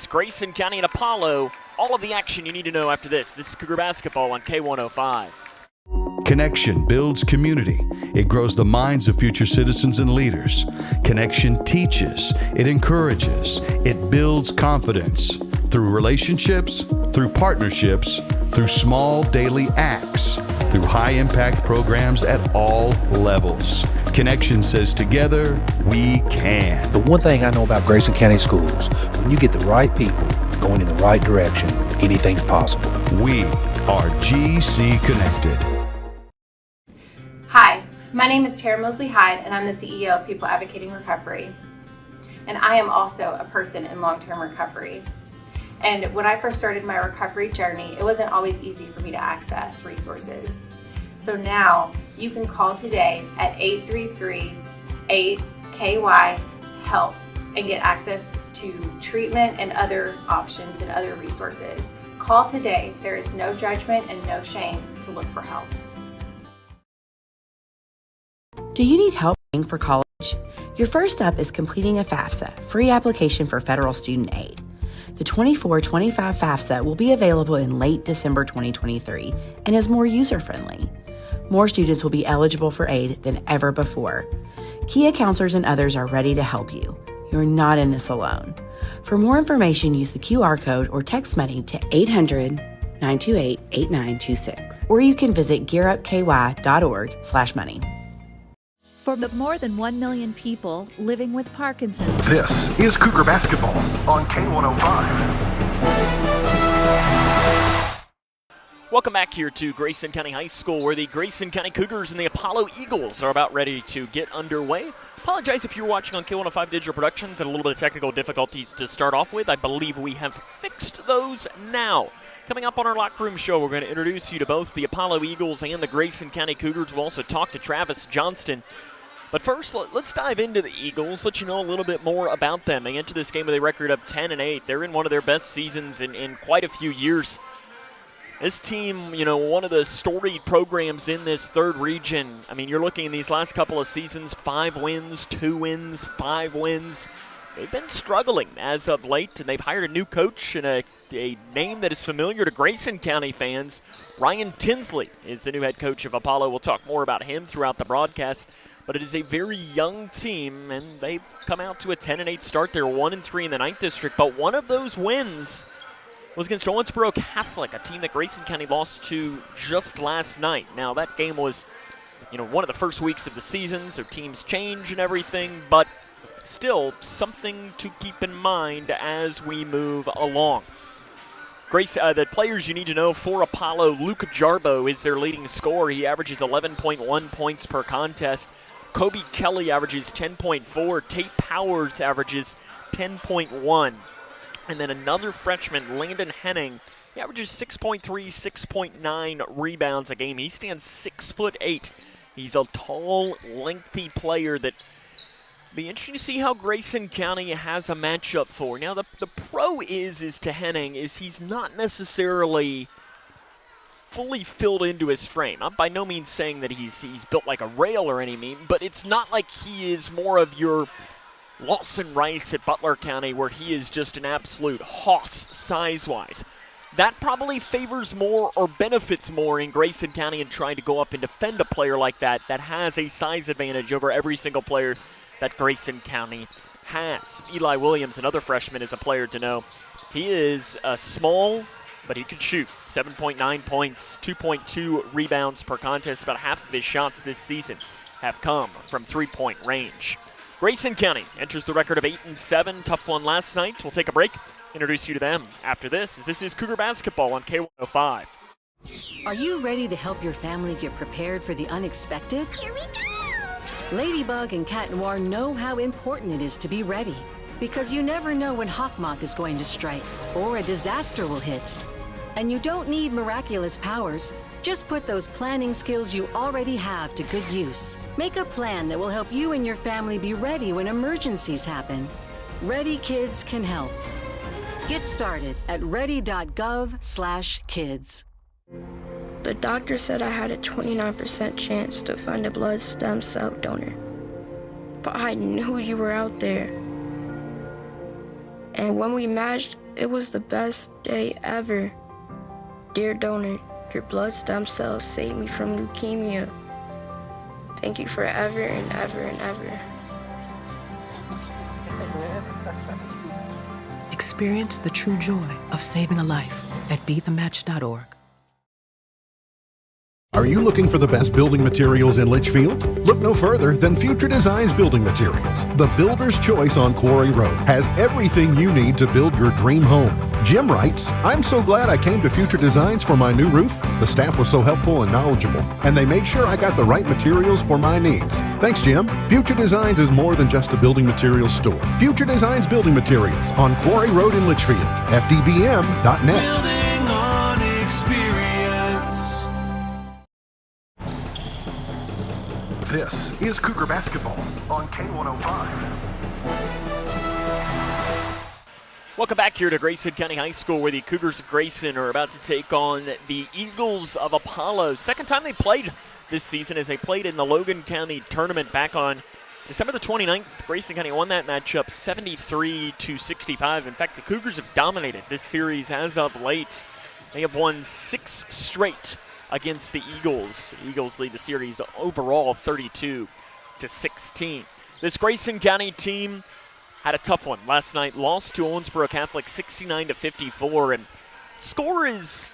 Grayson County and Apollo. All of the action you need to know after this. This is Cougar Basketball on K105. Connection builds community. It grows the minds of future citizens and leaders. Connection teaches. It encourages. It builds confidence through relationships, through partnerships, through small daily acts, through high-impact programs at all levels. Connection says together, we can. The one thing I know about Grayson County Schools, when you get the right people going in the right direction, anything's possible. We are GC Connected. Hi, my name is Tara Mosley Hyde, and I'm the CEO of People Advocating Recovery. And I am also a person in long-term recovery. And when I first started my recovery journey, it wasn't always easy for me to access resources. So now you can call today at 833-8KY-HELP and get access to treatment and other options and other resources. Call today. There is no judgment and no shame to look for help. Do you need help paying for college? Your first step is completing a FAFSA, free application for federal student aid. The 24-25 FAFSA will be available in late December 2023 and is more user-friendly. More students will be eligible for aid than ever before. Kia counselors and others are ready to help you. You're not in this alone. For more information, use the QR code or text money to 800-928-8926. Or you can visit gearupky.org/money. For the more than 1 million people living with Parkinson's. This is Cougar Basketball on K105. Welcome back here to Grayson County High School, where the Grayson County Cougars and the Apollo Eagles are about ready to get underway. Apologize if you're watching on K105 Digital Productions and a little bit of technical difficulties to start off with. I believe we have fixed those now. Coming up on our locker room show, we're going to introduce you to both the Apollo Eagles and the Grayson County Cougars. We'll also talk to Travis Johnston. But first, let's dive into the Eagles, let you know a little bit more about them. They enter this game with a record of 10-8. They're in one of their best seasons in quite a few years. This team, one of the storied programs in this third region. I mean, you're looking in these last couple of seasons, 5 wins, 2 wins, 5 wins. They've been struggling as of late, and they've hired a new coach and a name that is familiar to Grayson County fans. Ryan Tinsley is the new head coach of Apollo. We'll talk more about him throughout the broadcast. But it is a very young team, and they've come out to a 10-8 start. They're 1-3 in the 9th district, but one of those wins was against Owensboro Catholic, a team that Grayson County lost to just last night. Now, that game was, one of the first weeks of the season, so teams change and everything, but still something to keep in mind as we move along. The players you need to know for Apollo, Luke Jarbo is their leading scorer. He averages 11.1 points per contest. Kobe Kelly averages 10.4. Tate Powers averages 10.1. And then another freshman, Landon Henning, he averages 6.3, 6.9 rebounds a game. He stands 6'8". He's a tall, lengthy player that be interesting to see how Grayson County has a matchup for. Now, the pro is to Henning is he's not necessarily fully filled into his frame. I'm by no means saying that he's built like a rail or any mean, but it's not like he is more of your Lawson Rice at Butler County where he is just an absolute hoss size-wise. That probably favors more or benefits more in Grayson County in trying to go up and defend a player like that has a size advantage over every single player that Grayson County has. Eli Williams, another freshman, is a player to know. He is small, but he can shoot. 7.9 points, 2.2 rebounds per contest. About half of his shots this season have come from three-point range. Grayson County enters the record of 8-7. Tough one last night. We'll take a break. Introduce you to them after this. This is Cougar Basketball on K105. Are you ready to help your family get prepared for the unexpected? Here we go! Ladybug and Cat Noir know how important it is to be ready. Because you never know when Hawkmoth is going to strike or a disaster will hit. And you don't need miraculous powers. Just put those planning skills you already have to good use. Make a plan that will help you and your family be ready when emergencies happen. Ready Kids can help. Get started at ready.gov/kids. The doctor said I had a 29% chance to find a blood stem cell donor. But I knew you were out there. And when we matched, it was the best day ever. Dear donor, your blood stem cells saved me from leukemia. Thank you forever and ever and ever. Experience the true joy of saving a life at BeTheMatch.org. Are you looking for the best building materials in Litchfield? Look no further than Future Designs Building Materials. The builder's choice on Quarry Road has everything you need to build your dream home. Jim writes, I'm so glad I came to Future Designs for my new roof. The staff was so helpful and knowledgeable, and they made sure I got the right materials for my needs. Thanks, Jim. Future Designs is more than just a building materials store. Future Designs Building Materials on Quarry Road in Litchfield. FDBM.net. Building on experience. This is Cougar Basketball on K105. Welcome back here to Grayson County High School, where the Cougars of Grayson are about to take on the Eagles of Apollo. Second time they played this season, as they played in the Logan County tournament back on December the 29th. Grayson County won that matchup 73-65. In fact, the Cougars have dominated this series as of late. They have won 6 straight against the Eagles. The Eagles lead the series overall 32-16. This Grayson County team had a tough one last night. Lost to Owensboro Catholic 69-54, and score is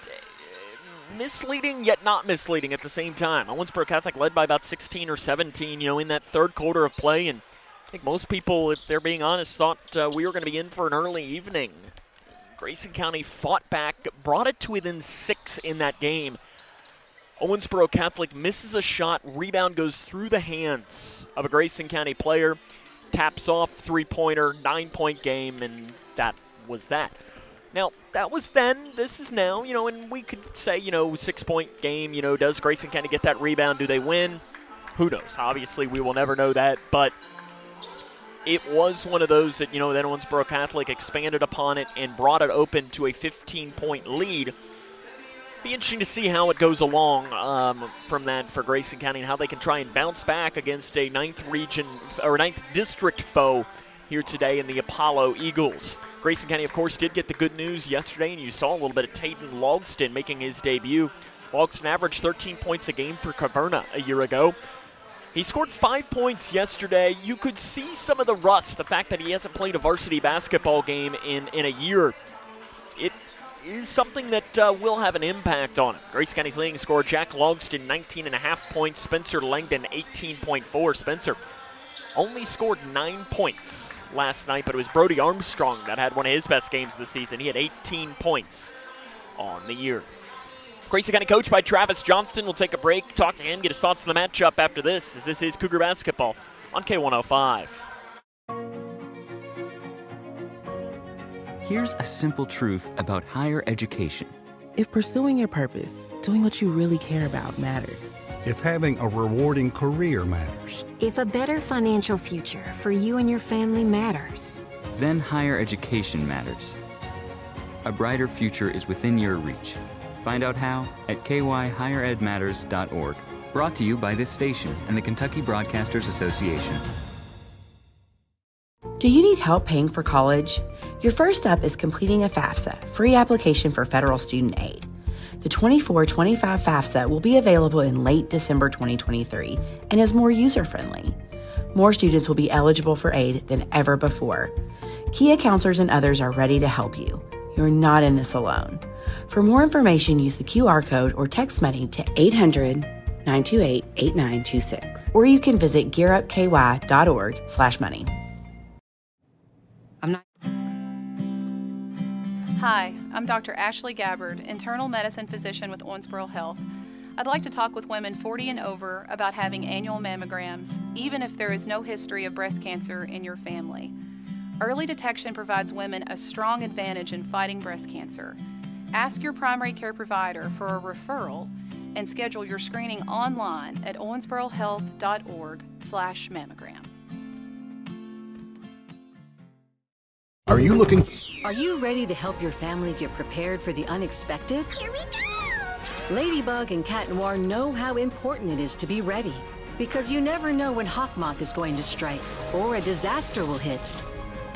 misleading yet not misleading at the same time. Owensboro Catholic led by about 16 or 17, in that third quarter of play, and I think most people, if they're being honest, thought we were going to be in for an early evening. Grayson County fought back, brought it to within 6 in that game. Owensboro Catholic misses a shot, rebound goes through the hands of a Grayson County player, taps off, three-pointer, 9-point game, and that was that. Now, that was then, this is now, and we could say, 6-point game, does Grayson County get that rebound? Do they win? Who knows? Obviously, we will never know that, but it was one of those that, then Owensboro Catholic expanded upon it and brought it open to a 15-point lead. Be interesting to see how it goes along from that for Grayson County and how they can try and bounce back against a 9th district foe here today in the Apollo Eagles. Grayson County, of course, did get the good news yesterday, and you saw a little bit of Tayden Logston making his debut. Logston averaged 13 points a game for Caverna a year ago. He scored 5 points yesterday. You could see some of the rust, the fact that he hasn't played a varsity basketball game in a year. It is something that will have an impact on it. Grayson County's leading scorer, Jack Logston, 19.5 points. Spencer Langdon, 18.4. Spencer only scored 9 points last night, but it was Brody Armstrong that had one of his best games of the season. He had 18 points on the year. Grayson County coached by Travis Johnston. We'll take a break, talk to him, get his thoughts on the matchup after this, as this is Cougar Basketball on K105. Here's a simple truth about higher education. If pursuing your purpose, doing what you really care about matters. If having a rewarding career matters. If a better financial future for you and your family matters. Then higher education matters. A brighter future is within your reach. Find out how at kyhigheredmatters.org. Brought to you by this station and the Kentucky Broadcasters Association. Do you need help paying for college? Your first step is completing a FAFSA, free application for federal student aid. The 24-25 FAFSA will be available in late December 2023 and is more user-friendly. More students will be eligible for aid than ever before. Kia counselors and others are ready to help you. You're not in this alone. For more information, use the QR code or text money to 800-928-8926. Or you can visit gearupky.org/money. Hi, I'm Dr. Ashley Gabbard, internal medicine physician with Owensboro Health. I'd like to talk with women 40 and over about having annual mammograms, even if there is no history of breast cancer in your family. Early detection provides women a strong advantage in fighting breast cancer. Ask your primary care provider for a referral and schedule your screening online at owensborohealth.org/mammogram. Are you looking? Are you ready to help your family get prepared for the unexpected? Here we go! Ladybug and Cat Noir know how important it is to be ready, because you never know when hawk moth is going to strike or a disaster will hit.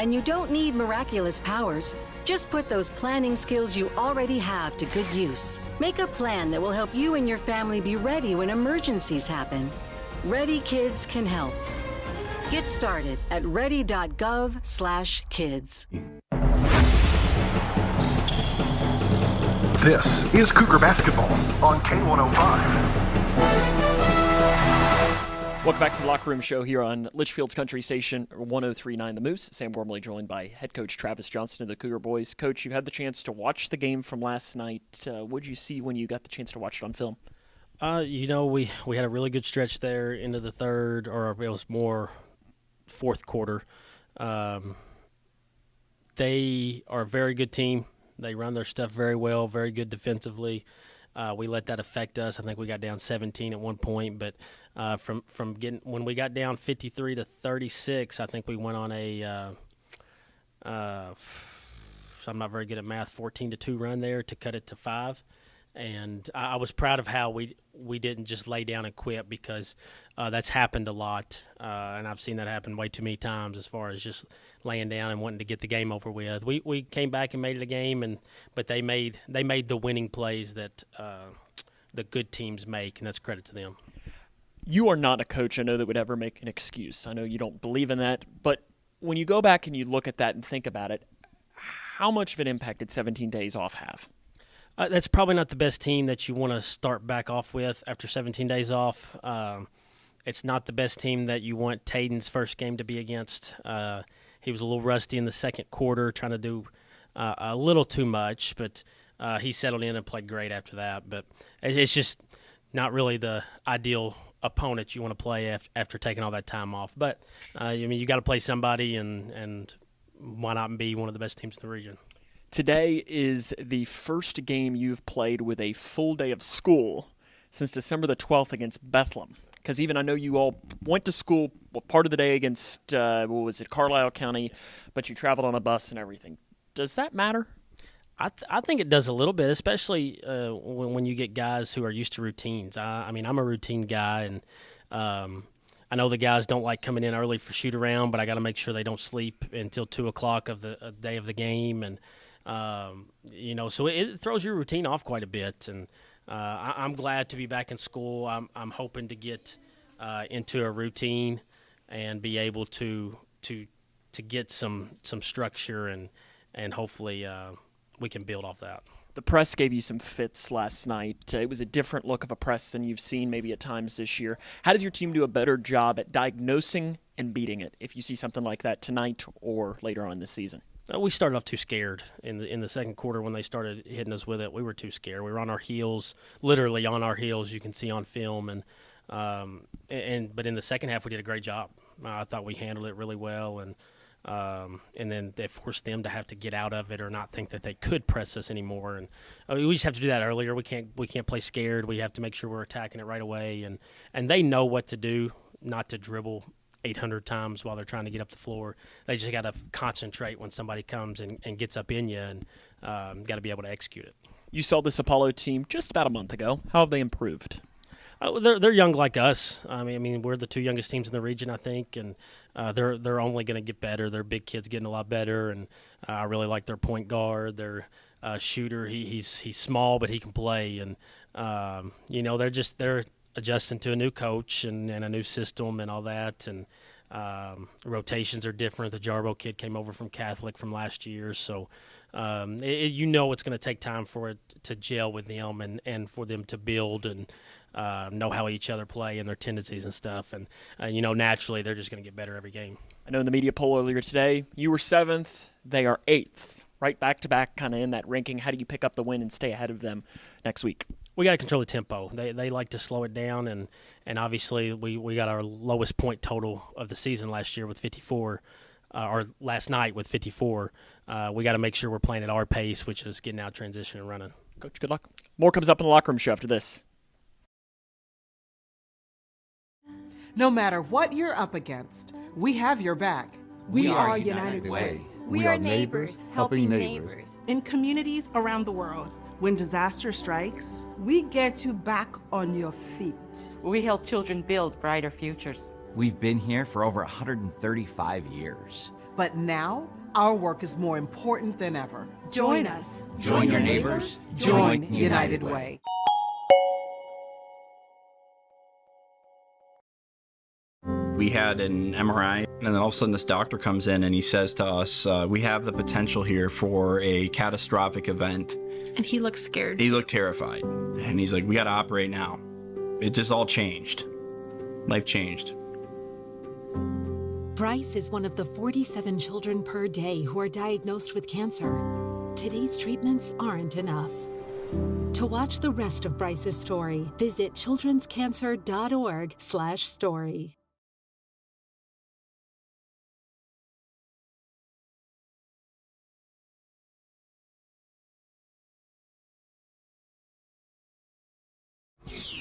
And you don't need miraculous powers. Just put those planning skills you already have to good use. Make a plan that will help you and your family be ready when emergencies happen. Ready Kids can help. Get started at ready.gov/kids. This is Cougar Basketball on K105. Welcome back to the Locker Room Show here on Litchfield's Country Station 103.9 The Moose. Sam Wormley joined by head coach Travis Johnson of the Cougar boys. Coach, you had the chance to watch the game from last night. What did you see when you got the chance to watch it on film? We had a really good stretch there into the third, or it was more fourth quarter. They are a very good team. They run their stuff very well, very good defensively. We let that affect us. I think we got down 17 at one point, but when we got down 53-36, I think we went on a I'm not very good at math, 14-2 run there to cut it to 5. And I was proud of how we didn't just lay down and quit, because that's happened a lot, and I've seen that happen way too many times as far as just laying down and wanting to get the game over with. We came back and made it a game, but they made the winning plays that the good teams make, and that's credit to them. You are not a coach, I know, that would ever make an excuse. I know you don't believe in that, but when you go back and you look at that and think about it, how much of an impact did 17 days off have? That's probably not the best team that you want to start back off with after 17 days off. It's not the best team that you want Tayden's first game to be against. He was a little rusty in the second quarter, trying to do a little too much, but he settled in and played great after that. But it's just not really the ideal opponent you want to play after taking all that time off. But, you got to play somebody, and why not be one of the best teams in the region? Today is the first game you've played with a full day of school since December the 12th against Bethlehem. Because even I know you all went to school part of the day against, Carlisle County, but you traveled on a bus and everything. Does that matter? I think it does a little bit, especially when you get guys who are used to routines. I'm a routine guy, and I know the guys don't like coming in early for shoot-around, but I got to make sure they don't sleep until 2 o'clock of the day of the game. And, so it throws your routine off quite a bit. And I'm glad to be back in school. I'm hoping to get into a routine and be able to get some structure, and hopefully we can build off that. The press gave you some fits last night. It was a different look of a press than you've seen maybe at times this year. How does your team do a better job at diagnosing and beating it if you see something like that tonight or later on this season? We started off too scared in the second quarter when they started hitting us with it. We were too scared. We were on our heels, literally on our heels. You can see on film, but in the second half we did a great job. I thought we handled it really well, and then they forced them to have to get out of it or not think that they could press us anymore. And we just have to do that earlier. We can't play scared. We have to make sure we're attacking it right away, and they know what to do, not to dribble 800 times while they're trying to get up the floor. They just got to concentrate when somebody comes and gets up in you, and got to be able to execute it. You saw this Apollo team just about a month ago. How have they improved? They're young like us. I mean, we're the 2 youngest teams in the region, I think, and they're only going to get better. Their big kid's getting a lot better, and I really like their point guard, their shooter. He's small, but he can play, and they're adjusting to a new coach and a new system and all that, and rotations are different. The Jarbo kid came over from Catholic from last year, so it's going to take time for it to gel with them and for them to build and know how each other play and their tendencies and stuff. And naturally, they're just going to get better every game. I know in the media poll earlier today, you were 7th, they are 8th, right back-to-back kind of in that ranking. How do you pick up the win and stay ahead of them next week? We got to control the tempo. They like to slow it down, and obviously we got our lowest point total of the season last year with 54, or last night with 54. We got to make sure we're playing at our pace, which is getting out, transition, and running. Coach, good luck. More comes up in the Locker Room Show after this. No matter what you're up against, we have your back. We are United Way. We are neighbors helping neighbors. In communities around the world, when disaster strikes, we get you back on your feet. We help children build brighter futures. We've been here for over 135 years. But now, our work is more important than ever. Join us. Join your neighbors. Join United Way. We had an MRI, and then all of a sudden this doctor comes in and he says to us, we have the potential here for a catastrophic event. And he looked scared. He looked terrified. And he's like, we got to operate now. It just all changed. Life changed. Bryce is one of the 47 children per day who are diagnosed with cancer. Today's treatments aren't enough. To watch the rest of Bryce's story, visit childrenscancer.org/story.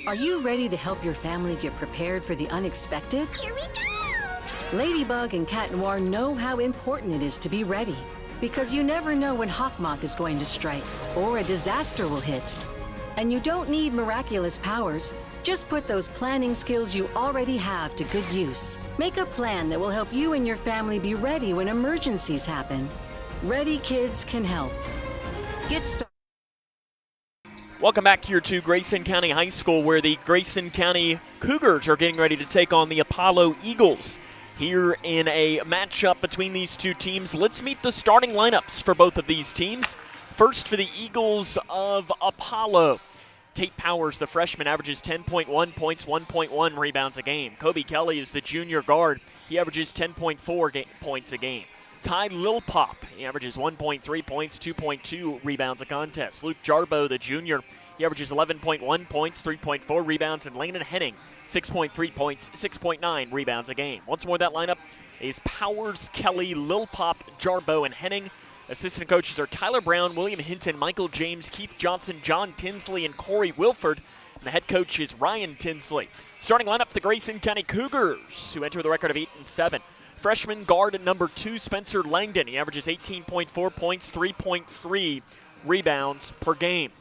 Are you ready to help your family get prepared for the unexpected? Here we go! Ladybug and Cat Noir know how important it is to be ready, because you never know when Hawkmoth is going to strike or a disaster will hit. And you don't need miraculous powers. Just put those planning skills you already have to good use. Make a plan that will help you and your family be ready when emergencies happen. Ready Kids can help. Get started. Welcome back here to Grayson County High School, where the Grayson County Cougars are getting ready to take on the Apollo Eagles. Here in a matchup between these two teams, let's meet the starting lineups for both of these teams. First, for the Eagles of Apollo, Tate Powers, the freshman, averages 10.1 points, 1.1 rebounds a game. Kobe Kelly is the junior guard. He averages 10.4 points a game. Ty Lilpop, he averages 1.3 points, 2.2 rebounds a contest. Luke Jarbo, the junior, he averages 11.1 points, 3.4 rebounds. And Landon Henning, 6.3 points, 6.9 rebounds a game. Once more, that lineup is Powers, Kelly, Lilpop, Jarbo, and Henning. Assistant coaches are Tyler Brown, William Hinton, Michael James, Keith Johnson, John Tinsley, and Corey Wilford. And the head coach is Ryan Tinsley. Starting lineup, the Grayson County Cougars, who enter with a record of 8-7. Freshman guard at number 2, Spencer Langdon. He averages 18.4 points, 3.3 rebounds per game.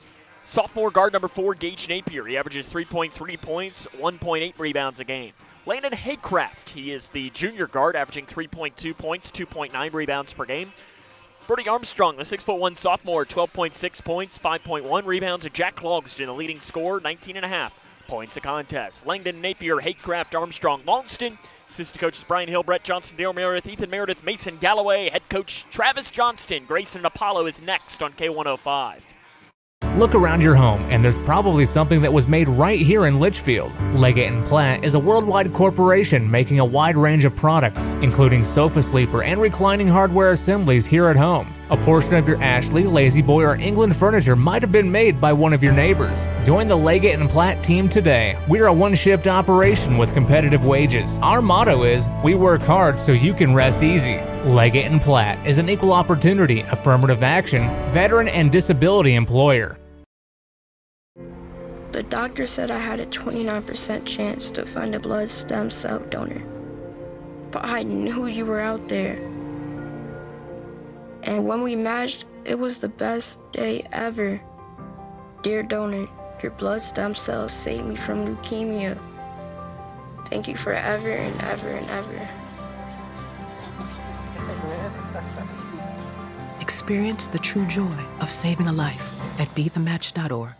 Sophomore guard number 4, Gage Napier. He averages 3.3 points, 1.8 rebounds a game. Landon Haycraft. He is the junior guard, averaging 3.2 points, 2.9 rebounds per game. Brody Armstrong, the 6'1" sophomore, 12.6 points, 5.1 rebounds. And Jack Logston, the leading scorer, 19.5 points a contest. Langdon, Napier, Haycraft, Armstrong, Longston. Assistant coaches Brian Hill, Brett Johnson, Dale Meredith, Ethan Meredith, Mason Galloway. Head coach Travis Johnston. Grayson Apollo is next on K105. Look around your home, and there's probably something that was made right here in Litchfield. Leggett & Platt is a worldwide corporation making a wide range of products, including sofa sleeper and reclining hardware assemblies here at home. A portion of your Ashley, Lazy Boy, or England furniture might have been made by one of your neighbors. Join the Leggett & Platt team today. We're a one-shift operation with competitive wages. Our motto is, we work hard so you can rest easy. Leggett & Platt is an equal opportunity, affirmative action, veteran, and disability employer. The doctor said I had a 29% chance to find a blood stem cell donor. But I knew you were out there. And when we matched, it was the best day ever. Dear donor, your blood stem cells saved me from leukemia. Thank you forever and ever and ever. Experience the true joy of saving a life at BeTheMatch.org.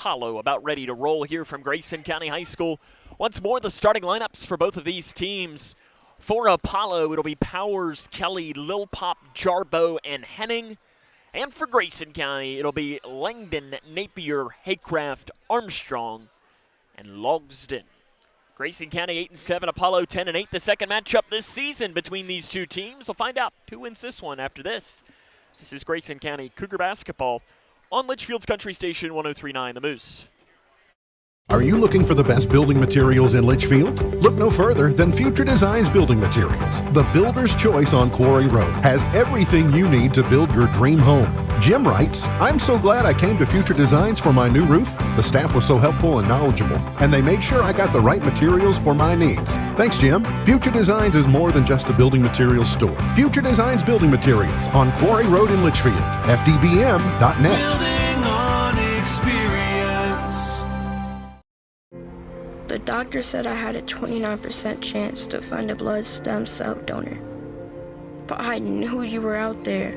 Apollo about ready to roll here from Grayson County High School. Once more, the starting lineups for both of these teams. For Apollo, it'll be Powers, Kelly, Lil Pop, Jarbo, and Henning. And for Grayson County, it'll be Langdon, Napier, Haycraft, Armstrong, and Logsden. Grayson County 8-7, Apollo 10-8. The second matchup this season between these two teams. We'll find out who wins this one after this. This is Grayson County Cougar basketball on Litchfield's Country Station 103.9 The Moose. Are you looking for the best building materials in Litchfield? Look no further than Future Designs Building Materials. The builder's choice on Quarry Road has everything you need to build your dream home. Jim writes, "I'm so glad I came to Future Designs for my new roof. The staff was so helpful and knowledgeable, and they made sure I got the right materials for my needs. Thanks, Jim." Future Designs is more than just a building materials store. Future Designs Building Materials on Quarry Road in Litchfield. FDBM.net. Building on experience. The doctor said I had a 29% chance to find a blood stem cell donor. But I knew you were out there.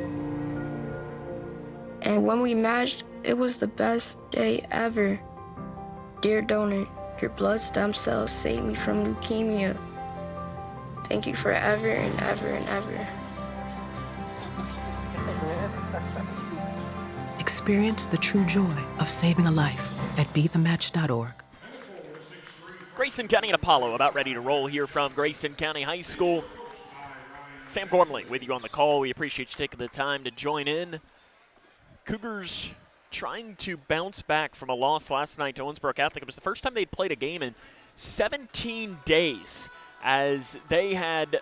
And when we matched, it was the best day ever. Dear donor, your blood stem cells saved me from leukemia. Thank you forever and ever and ever. Experience the true joy of saving a life at BeTheMatch.org. Grayson County and Apollo about ready to roll here from Grayson County High School. Sam Gormley with you on the call. We appreciate you taking the time to join in. Cougars trying to bounce back from a loss last night to Owensboro Catholic. It was the first time they'd played a game in 17 days, as they had,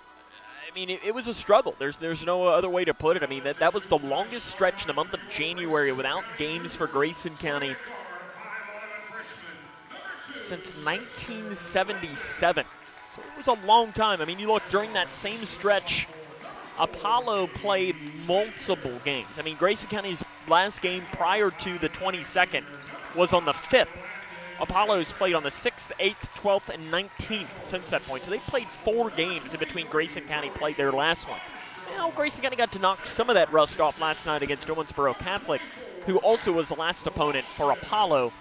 I mean, it was a struggle. There's no other way to put it. I mean, that was the longest stretch in the month of January without games for Grayson County since 1977. So it was a long time. I mean, you look, during that same stretch, Apollo played multiple games. I mean, Grayson County's last game prior to the 22nd was on the 5th. Apollo's played on the 6th, 8th, 12th, and 19th since that point. So they played 4 games in between Grayson County played their last one. Now, Grayson County got to knock some of that rust off last night against Owensboro Catholic, who also was the last opponent for Apollo.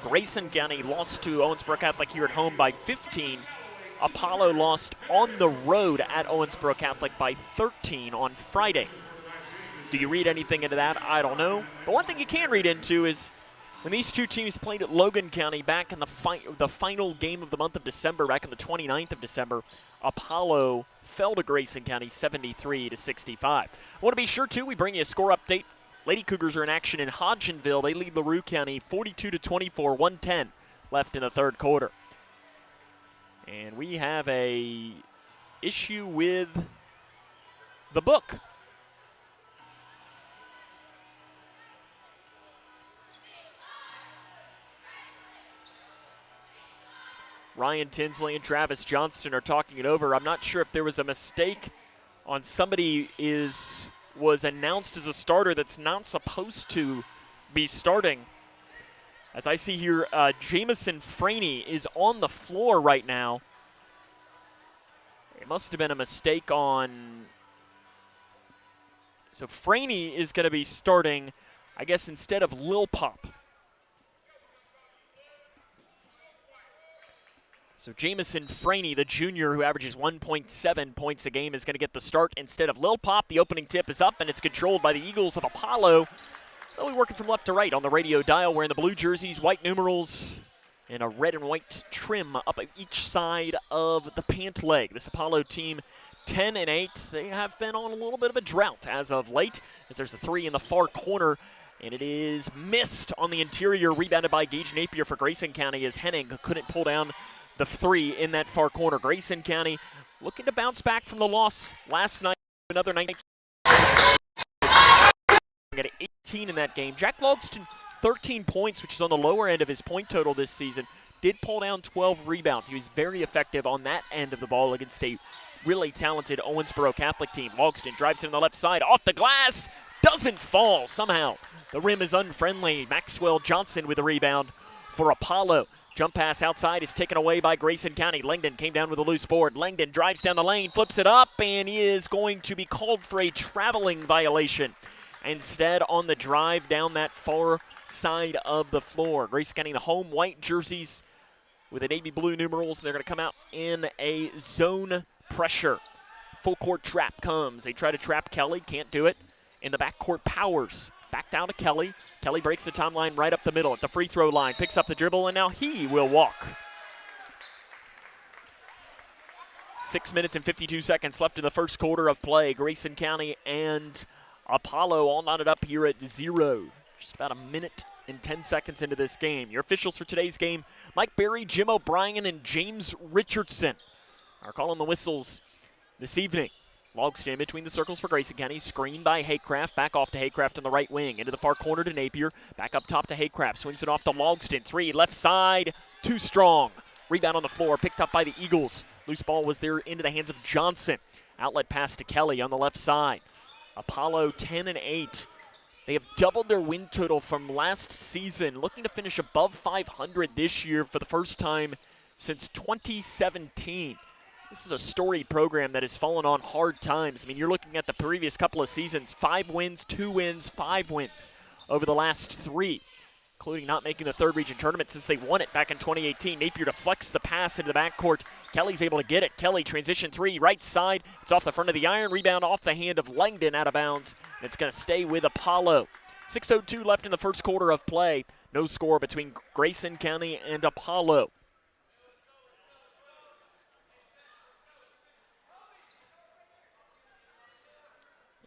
Grayson County lost to Owensboro Catholic here at home by 15. Apollo lost on the road at Owensboro Catholic by 13 on Friday. Do you read anything into that? I don't know. But one thing you can read into is when these two teams played at Logan County back in the final game of the month of December, back on the 29th of December, Apollo fell to Grayson County 73-65. I want to be sure, too, we bring you a score update. Lady Cougars are in action in Hodgenville. They lead LaRue County 42-24, 1:10 left in the third quarter. And we have a issue with the book. Ryan Tinsley and Travis Johnston are talking it over. I'm not sure if there was a mistake on somebody was announced as a starter that's not supposed to be starting. As I see here, Jamison Franey is on the floor right now. It must have been a mistake on... So Franey is going to be starting, I guess, instead of Lil Pop. So Jamison Franey, the junior who averages 1.7 points a game, is going to get the start instead of Lil Pop. The opening tip is up, and it's controlled by the Eagles of Apollo. They'll be working from left to right on the radio dial, wearing the blue jerseys, white numerals, and a red and white trim up each side of the pant leg. This Apollo team 10-8. They have been on a little bit of a drought as of late, as there's a 3 in the far corner, and it is missed on the interior, rebounded by Gage Napier for Grayson County, as Henning couldn't pull down the 3 in that far corner. Grayson County looking to bounce back from the loss last night. Another night. Got 18 in that game. Jack Logston, 13 points, which is on the lower end of his point total this season. Did pull down 12 rebounds. He was very effective on that end of the ball against a really talented Owensboro Catholic team. Logston drives in the left side, off the glass, doesn't fall somehow. The rim is unfriendly. Maxwell Johnson with the rebound for Apollo. Jump pass outside is taken away by Grayson County. Langdon came down with a loose board. Langdon drives down the lane, flips it up, and he is going to be called for a traveling violation Instead, on the drive down that far side of the floor. Grayson County in the home white jerseys with the navy blue numerals. They're going to come out in a zone pressure. Full court trap comes. They try to trap Kelly, can't do it. In the backcourt, Powers. Back down to Kelly. Kelly breaks the timeline right up the middle at the free throw line, picks up the dribble, and now he will walk. 6 minutes and 52 seconds left in the first quarter of play. Grayson County and Apollo all knotted up here at 0. Just about a minute and 10 seconds into this game. Your officials for today's game, Mike Berry, Jim O'Brien, and James Richardson are calling the whistles this evening. Logston between the circles for Grayson County. Screened by Haycraft. Back off to Haycraft on the right wing. Into the far corner to Napier. Back up top to Haycraft. Swings it off to Logston. 3, left side. Too strong. Rebound on the floor. Picked up by the Eagles. Loose ball was there into the hands of Johnson. Outlet pass to Kelly on the left side. Apollo 10 and 8. They have doubled their win total from last season. Looking to finish above 500 this year for the first time since 2017. This is a storied program that has fallen on hard times. I mean, you're looking at the previous couple of seasons, 5 wins, 2 wins, 5 wins over the last 3, including not making the third region tournament since they won it back in 2018. Napier deflects the pass into the backcourt. Kelly's able to get it. Kelly, transition 3, right side. It's off the front of the iron. Rebound off the hand of Langdon out of bounds. And it's going to stay with Apollo. 6:02 left in the first quarter of play. No score between Grayson County and Apollo.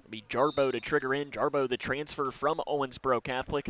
Be Jarbo to trigger in. Jarbo, the transfer from Owensboro Catholic.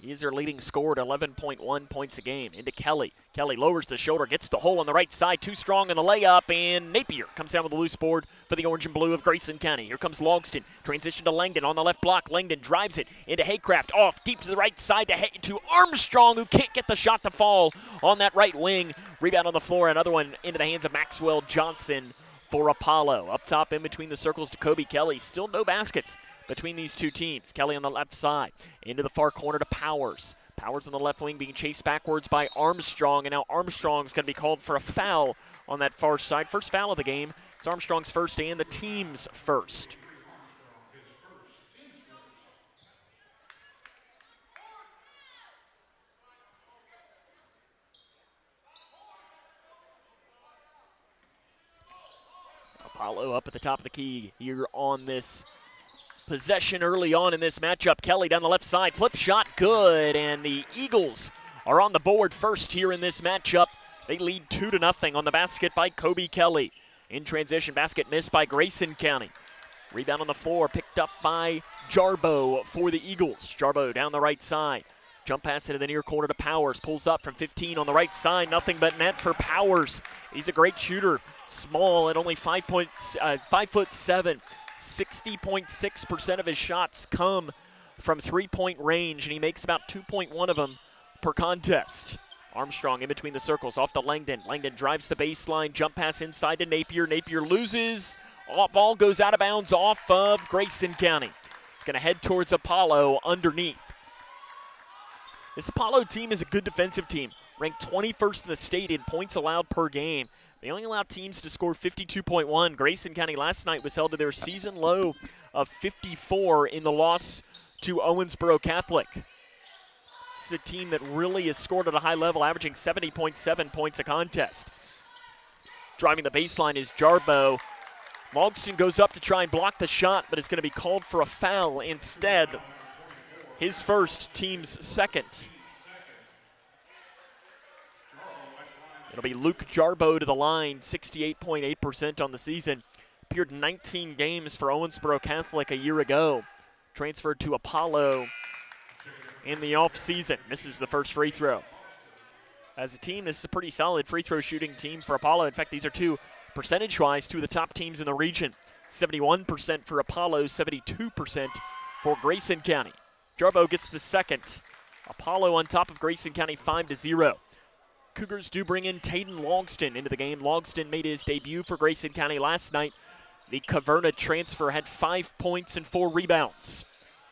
He's their leading scorer at 11.1 points a game. Into Kelly. Kelly lowers the shoulder, gets the hole on the right side. Too strong in the layup, and Napier comes down with a loose board for the orange and blue of Grayson County. Here comes Logston. Transition to Langdon on the left block. Langdon drives it into Haycraft. Off deep to the right side to Armstrong, who can't get the shot to fall on that right wing. Rebound on the floor. Another one into the hands of Maxwell Johnson for Apollo. Up top in between the circles to Kobe Kelly. Still no baskets between these two teams. Kelly on the left side. Into the far corner to Powers. Powers on the left wing being chased backwards by Armstrong. And now Armstrong's going to be called for a foul on that far side. First foul of the game. It's Armstrong's first and the team's first. Apollo up at the top of the key here on this possession early on in this matchup. Kelly down the left side, flip shot, good, and the Eagles are on the board first here in this matchup. They lead 2-0 on the basket by Kobe Kelly. In transition, basket missed by Grayson County. Rebound on the floor, picked up by Jarbo for the Eagles. Jarbo down the right side. Jump pass into the near corner to Powers. Pulls up from 15 on the right side. Nothing but net for Powers. He's a great shooter. Small at only 5'7". 60.6% of his shots come from three-point range, and he makes about 2.1 of them per contest. Armstrong in between the circles, off to Langdon. Langdon drives the baseline, jump pass inside to Napier. Napier loses. Ball goes out of bounds off of Grayson County. It's going to head towards Apollo underneath. This Apollo team is a good defensive team, ranked 21st in the state in points allowed per game. They only allow teams to score 52.1. Grayson County last night was held to their season low of 54 in the loss to Owensboro Catholic. This is a team that really has scored at a high level, averaging 70.7 points a contest. Driving the baseline is Jarbo. Logston goes up to try and block the shot, but it's going to be called for a foul instead. His first, team's second. It'll be Luke Jarbo to the line, 68.8% on the season. Appeared 19 games for Owensboro Catholic a year ago. Transferred to Apollo in the offseason. Misses the first free throw. As a team, this is a pretty solid free throw shooting team for Apollo. In fact, these are percentage-wise, two of the top teams in the region. 71% for Apollo, 72% for Grayson County. Jarbo gets the second. Apollo on top of Grayson County 5-0. Cougars do bring in Taden Logston into the game. Logston made his debut for Grayson County last night. The Caverna transfer had 5 points and 4 rebounds.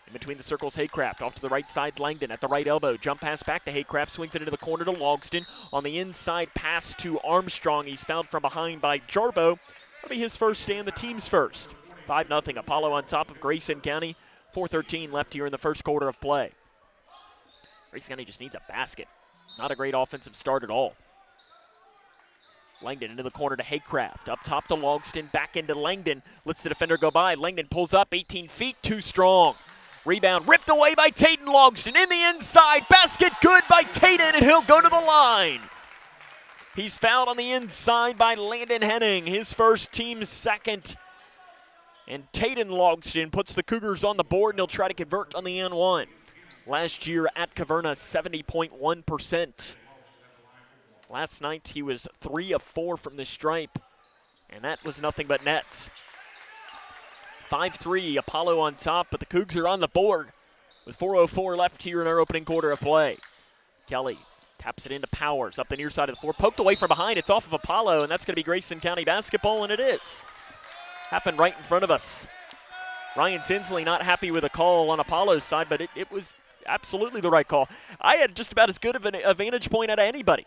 In between the circles, Haycraft off to the right side, Langdon at the right elbow. Jump pass back to Haycraft, swings it into the corner to Logston. On the inside pass to Armstrong. He's fouled from behind by Jarbo. That'll be his first and the team's first. 5-0 Apollo on top of Grayson County. 4:13 left here in the first quarter of play. Grayson County just needs a basket. Not a great offensive start at all. Langdon into the corner to Haycraft. Up top to Logston. Back into Langdon. Lets the defender go by. Langdon pulls up 18 feet. Too strong. Rebound ripped away by Tayden Logston. In the inside. Basket good by Tayden, and he'll go to the line. He's fouled on the inside by Landon Henning. His first, team's second. And Tayden Logston puts the Cougars on the board, and he'll try to convert on the N1. Last year at Caverna, 70.1%. Last night he was 3 of 4 from the stripe, and that was nothing but nets. 5-3, Apollo on top, but the Cougs are on the board with 4:04 left here in our opening quarter of play. Kelly taps it into Powers up the near side of the floor, poked away from behind. It's off of Apollo, and that's going to be Grayson County basketball, and it is. Happened right in front of us. Ryan Tinsley not happy with a call on Apollo's side, but it was absolutely the right call. I had just about as good of a vantage point out of anybody.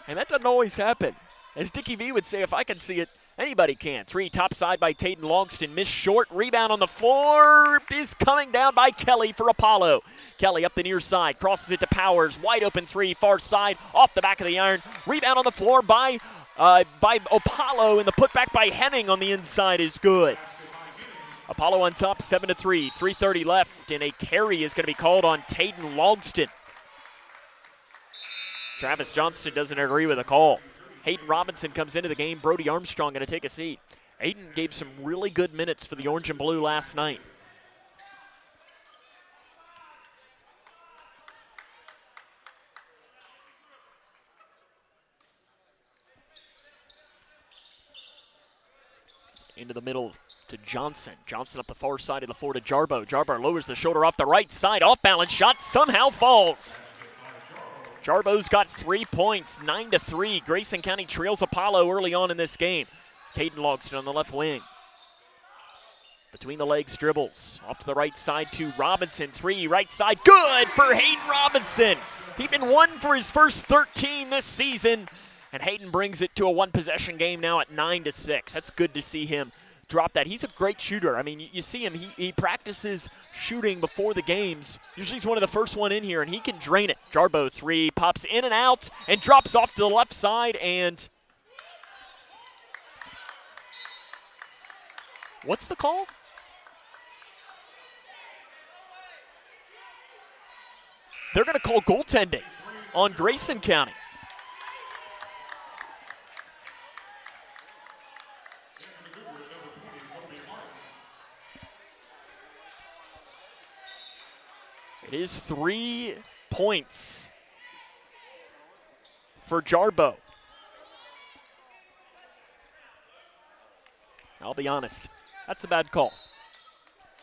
And that doesn't always happen. As Dickie V would say, if I can see it, anybody can. 3 top side by Tayden Logston. Missed short. Rebound on the floor is coming down by Kelly for Apollo. Kelly up the near side. Crosses it to Powers. Wide open 3. Far side. Off the back of the iron. Rebound on the floor by Apollo. And the putback by Henning on the inside is good. Apollo on top, 7-3. 3:30 left. And a carry is going to be called on Tayden Logston. Travis Johnston doesn't agree with the call. Hayden Robinson comes into the game. Brody Armstrong going to take a seat. Hayden gave some really good minutes for the Orange and Blue last night. Into the middle to Johnson. Johnson up the far side of the floor to Jarbo. Jarbo lowers the shoulder off the right side. Off balance shot somehow falls. Jarbo's got 3 points, 9-3. Grayson County trails Apollo early on in this game. Tayden Logston on the left wing. Between the legs dribbles. Off to the right side to Robinson. 3, right side. Good for Hayden Robinson. He's been 1 for his first 13 this season. And Hayden brings it to a one-possession game now at 9-6. That's good to see him drop that. He's a great shooter. I mean, you see him, he practices shooting before the games. Usually he's one of the first one in here, and he can drain it. Jarbo 3, pops in and out, and drops off to the left side, and what's the call? They're going to call goaltending on Grayson County. It is 3 points for Jarbo. I'll be honest, that's a bad call.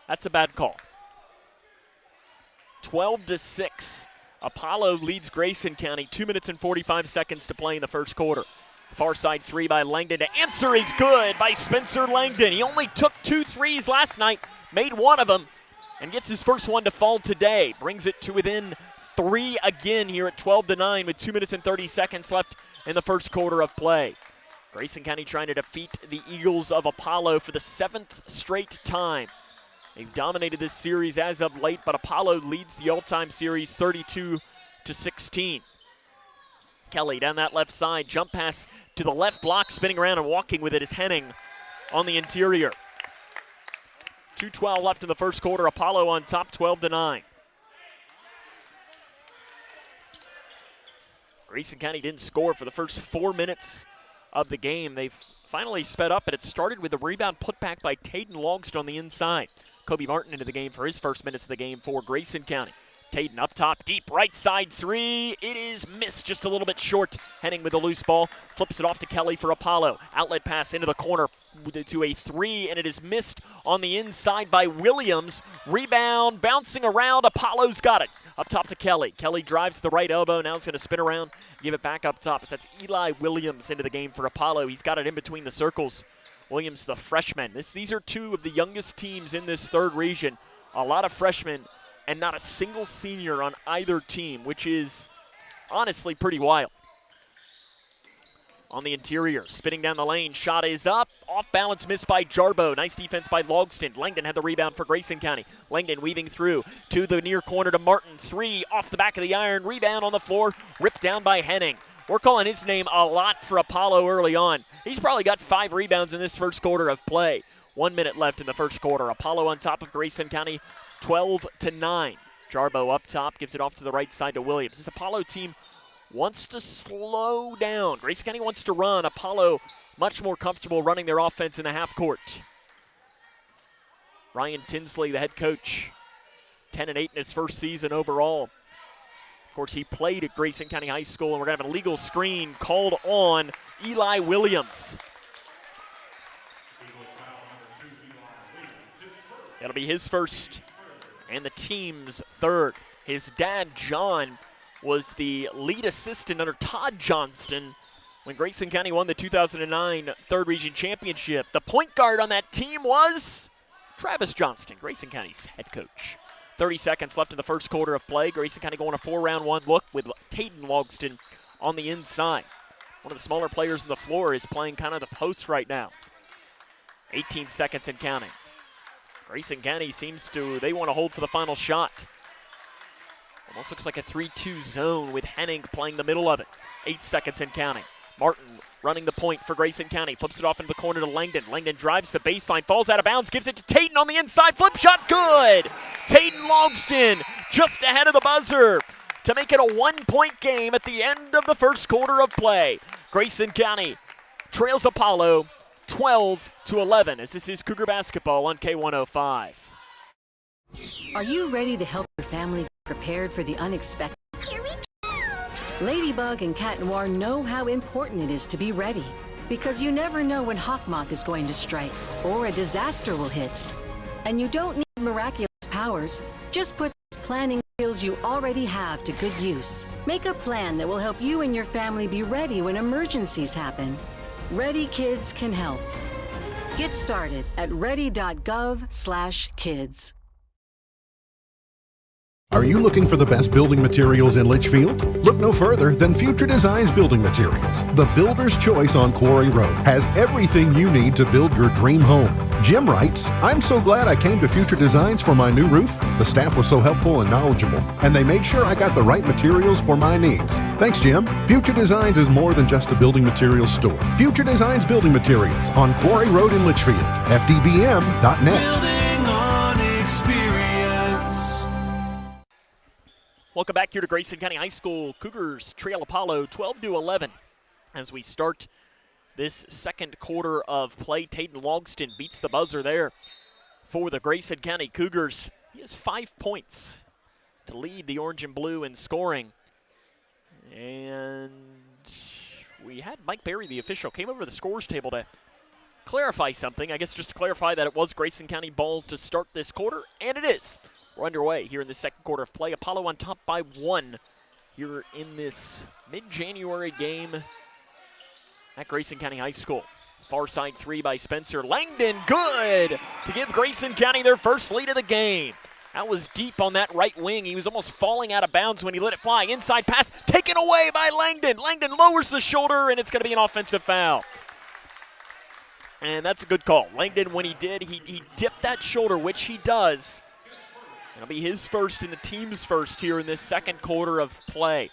That's a bad call. 12-6. Apollo leads Grayson County. 2 minutes and 45 seconds to play in the first quarter. Far side 3 by Langdon. The answer is good by Spencer Langdon. He only took 2 threes last night, made 1 of them, and gets his first one to fall today. Brings it to within 3 again here at 12-9 with 2 minutes and 30 seconds left in the first quarter of play. Grayson County trying to defeat the Eagles of Apollo for the 7th straight time. They've dominated this series as of late, but Apollo leads the all-time series 32-16. Kelly down that left side, jump pass to the left block, spinning around and walking with it is Henning on the interior. 2:12 left in the first quarter. Apollo on top, 12-9. Grayson County didn't score for the first 4 minutes of the game. They've finally sped up, and it started with a rebound put back by Tayden Logston on the inside. Kobe Martin into the game for his first minutes of the game for Grayson County. Tayden up top, deep right side 3. It is missed just a little bit short. Henning with a loose ball, flips it off to Kelly for Apollo. Outlet pass into the corner to a 3, and it is missed on the inside by Williams. Rebound, bouncing around. Apollo's got it. Up top to Kelly. Kelly drives to the right elbow. Now he's going to spin around, give it back up top. That's Eli Williams into the game for Apollo. He's got it in between the circles. Williams, the freshman. These are 2 of the youngest teams in this 3rd region. A lot of freshmen and not a single senior on either team, which is honestly pretty wild. on the interior, spinning down the lane. Shot is up, off balance, missed by Jarbo. Nice defense by Logston. Langdon had the rebound for Grayson County. Langdon weaving through to the near corner to Martin. 3 off the back of the iron, rebound on the floor, ripped down by Henning. We're calling his name a lot for Apollo early on. He's probably got 5 rebounds in this first quarter of play. 1 minute left in the first quarter. Apollo on top of Grayson County, 12-9. Jarbo up top, gives it off to the right side to Williams. This Apollo team wants to slow down. Grayson County wants to run. Apollo much more comfortable running their offense in the half court. Ryan Tinsley, the head coach, 10-8 in his first season overall. Of course, he played at Grayson County High School, and we're going to have a legal screen called on Eli Williams. It'll be his first and the team's third. His dad, John, was the lead assistant under Todd Johnston when Grayson County won the 2009 3rd Region Championship. The point guard on that team was Travis Johnston, Grayson County's head coach. 30 seconds left in the first quarter of play. Grayson County going a 4-round-1 look with Tayden Logston on the inside. One of the smaller players on the floor is playing kind of the post right now. 18 seconds and counting. Grayson County they want to hold for the final shot. Almost looks like a 3-2 zone with Henning playing the middle of it. 8 seconds and counting. Martin running the point for Grayson County. Flips it off into the corner to Langdon. Langdon drives the baseline, falls out of bounds, gives it to Tayden on the inside. Flip shot, good! Tayden Logston just ahead of the buzzer to make it a 1-point game at the end of the first quarter of play. Grayson County trails Apollo 12-11 as this is Cougar basketball on K105. Are you ready to help your family get prepared for the unexpected? Here we go! Ladybug and Cat Noir know how important it is to be ready, because you never know when Hawkmoth is going to strike or a disaster will hit. And you don't need miraculous powers. Just put those planning skills you already have to good use. Make a plan that will help you and your family be ready when emergencies happen. Ready Kids can help. Get started at ready.gov/kids. Are you looking for the best building materials in Litchfield? Look no further than Future Designs Building Materials. The builder's choice on Quarry Road has everything you need to build your dream home. Jim writes, "I'm so glad I came to Future Designs for my new roof. The staff was so helpful and knowledgeable, and they made sure I got the right materials for my needs. Thanks, Jim." Future Designs is more than just a building materials store. Future Designs Building Materials on Quarry Road in Litchfield. FDBM.net. Building on experience. Welcome back here to Grayson County High School. Cougars trail Apollo 12-11 as we start this second quarter of play. Tayden Logston beats the buzzer there for the Grayson County Cougars. He has 5 points to lead the orange and blue in scoring. And we had Mike Berry, the official, came over to the scores table to clarify something. I guess just to clarify that it was Grayson County ball to start this quarter, and it is. We're underway here in the second quarter of play. Apollo on top by 1 here in this mid-January game at Grayson County High School. Far side 3 by Spencer Langdon, good to give Grayson County their first lead of the game. That was deep on that right wing. He was almost falling out of bounds when he let it fly. Inside pass taken away by Langdon. Langdon lowers the shoulder, and it's going to be an offensive foul. And that's a good call. Langdon, when he did, he dipped that shoulder, which he does. It'll be his first and the team's first here in this second quarter of play.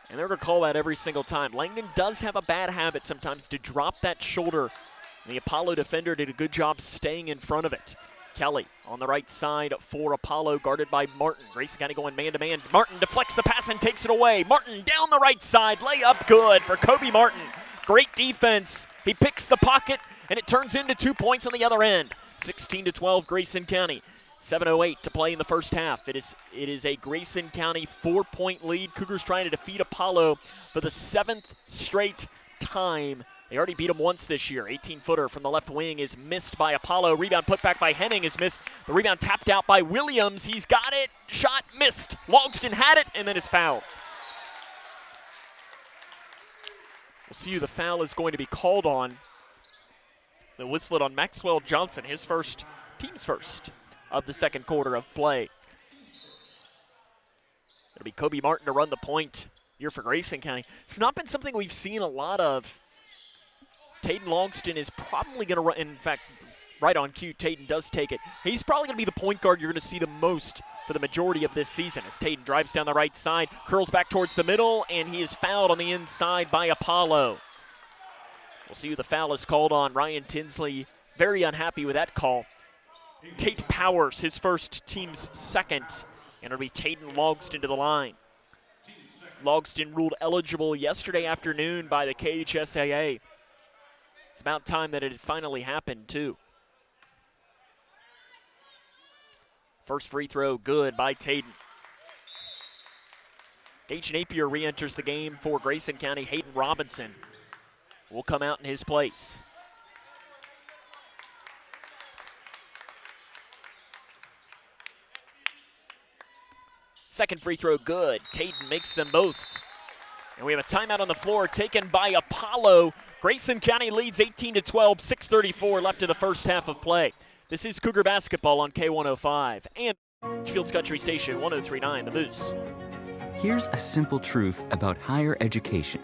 And they're going to call that every single time. Langdon does have a bad habit sometimes to drop that shoulder. And the Apollo defender did a good job staying in front of it. Kelly on the right side for Apollo, guarded by Martin. Grayson County going man-to-man. Martin deflects the pass and takes it away. Martin down the right side. Layup good for Kobe Martin. Great defense. He picks the pocket, and it turns into 2 points on the other end. 16-12 Grayson County. 7:08 to play in the first half. It is a Grayson County 4-point lead. Cougars trying to defeat Apollo for the 7th straight time. They already beat them once this year. 18-footer from the left wing is missed by Apollo. Rebound put back by Henning is missed. The rebound tapped out by Williams. He's got it. Shot missed. Logston had it and then is fouled. We'll see who the foul is going to be called on. They'll whistle it on Maxwell Johnson, his first, team's first of the second quarter of play. It'll be Kobe Martin to run the point year for Grayson County. It's not been something we've seen a lot of. Taden Logston is probably going to run. In fact, right on cue, Taden does take it. He's probably going to be the point guard you're going to see the most for the majority of this season as Taden drives down the right side, curls back towards the middle, and he is fouled on the inside by Apollo. We'll see who the foul is called on. Ryan Tinsley very unhappy with that call. Tate Powers, his first, team's second, and it'll be Taden Logston to the line. Logston ruled eligible yesterday afternoon by the KHSAA. It's about time that it had finally happened, too. First free throw good by Taden. Gage Napier re-enters the game for Grayson County. Hayden Robinson will come out in his place. Second free throw good. Taden makes them both. And we have a timeout on the floor taken by Apollo. Grayson County leads 18-12, 6:34 left in the first half of play. This is Cougar basketball on K105 and Litchfield's Country Station 103.9 The Moose. Here's a simple truth about higher education.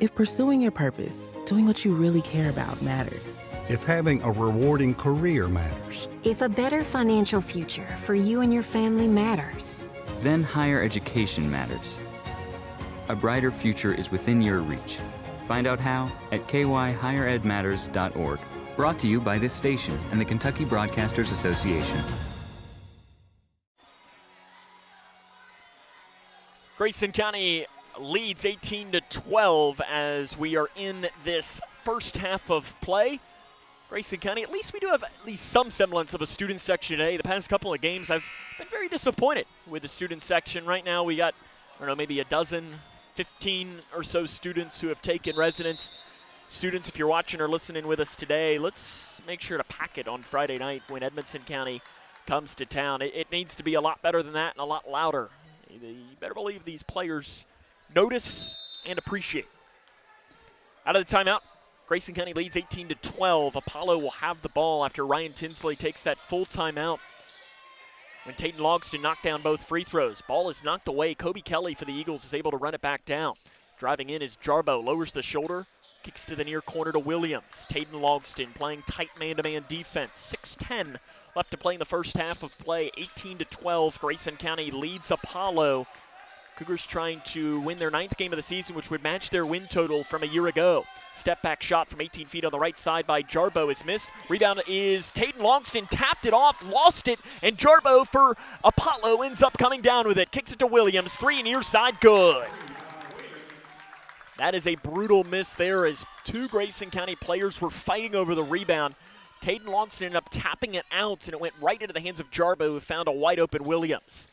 If pursuing your purpose, doing what you really care about matters. If having a rewarding career matters. If a better financial future for you and your family matters. Then higher education matters. A brighter future is within your reach. Find out how at kyhigheredmatters.org. Brought to you by this station and the Kentucky Broadcasters Association. Grayson County leads 18-12 as we are in this first half of play. Grayson County, at least we do have at least some semblance of a student section today. The past couple of games, I've been very disappointed with the student section. Right now we got, I don't know, maybe a dozen, 15 or so students who have taken residence. Students, if you're watching or listening with us today, let's make sure to pack it on Friday night when Edmonson County comes to town. It needs to be a lot better than that and a lot louder. You better believe these players notice and appreciate. Out of the timeout, Grayson County leads 18-12. Apollo will have the ball after Ryan Tinsley takes that full timeout. When Taden Logston knocked down both free throws, ball is knocked away. Kobe Kelly for the Eagles is able to run it back down. Driving in is Jarbo, lowers the shoulder, kicks to the near corner to Williams. Taden Logston playing tight man-to-man defense. 6:10 left to play in the first half of play. 18-12, Grayson County leads Apollo. Cougars trying to win their 9th game of the season, which would match their win total from a year ago. Step back shot from 18 feet on the right side by Jarbo is missed. Rebound is Taden Logston, tapped it off, lost it, and Jarbo for Apollo ends up coming down with it. Kicks it to Williams, three near side, good. That is a brutal miss there as two Grayson County players were fighting over the rebound. Taden Logston ended up tapping it out, and it went right into the hands of Jarbo, who found a wide open Williams.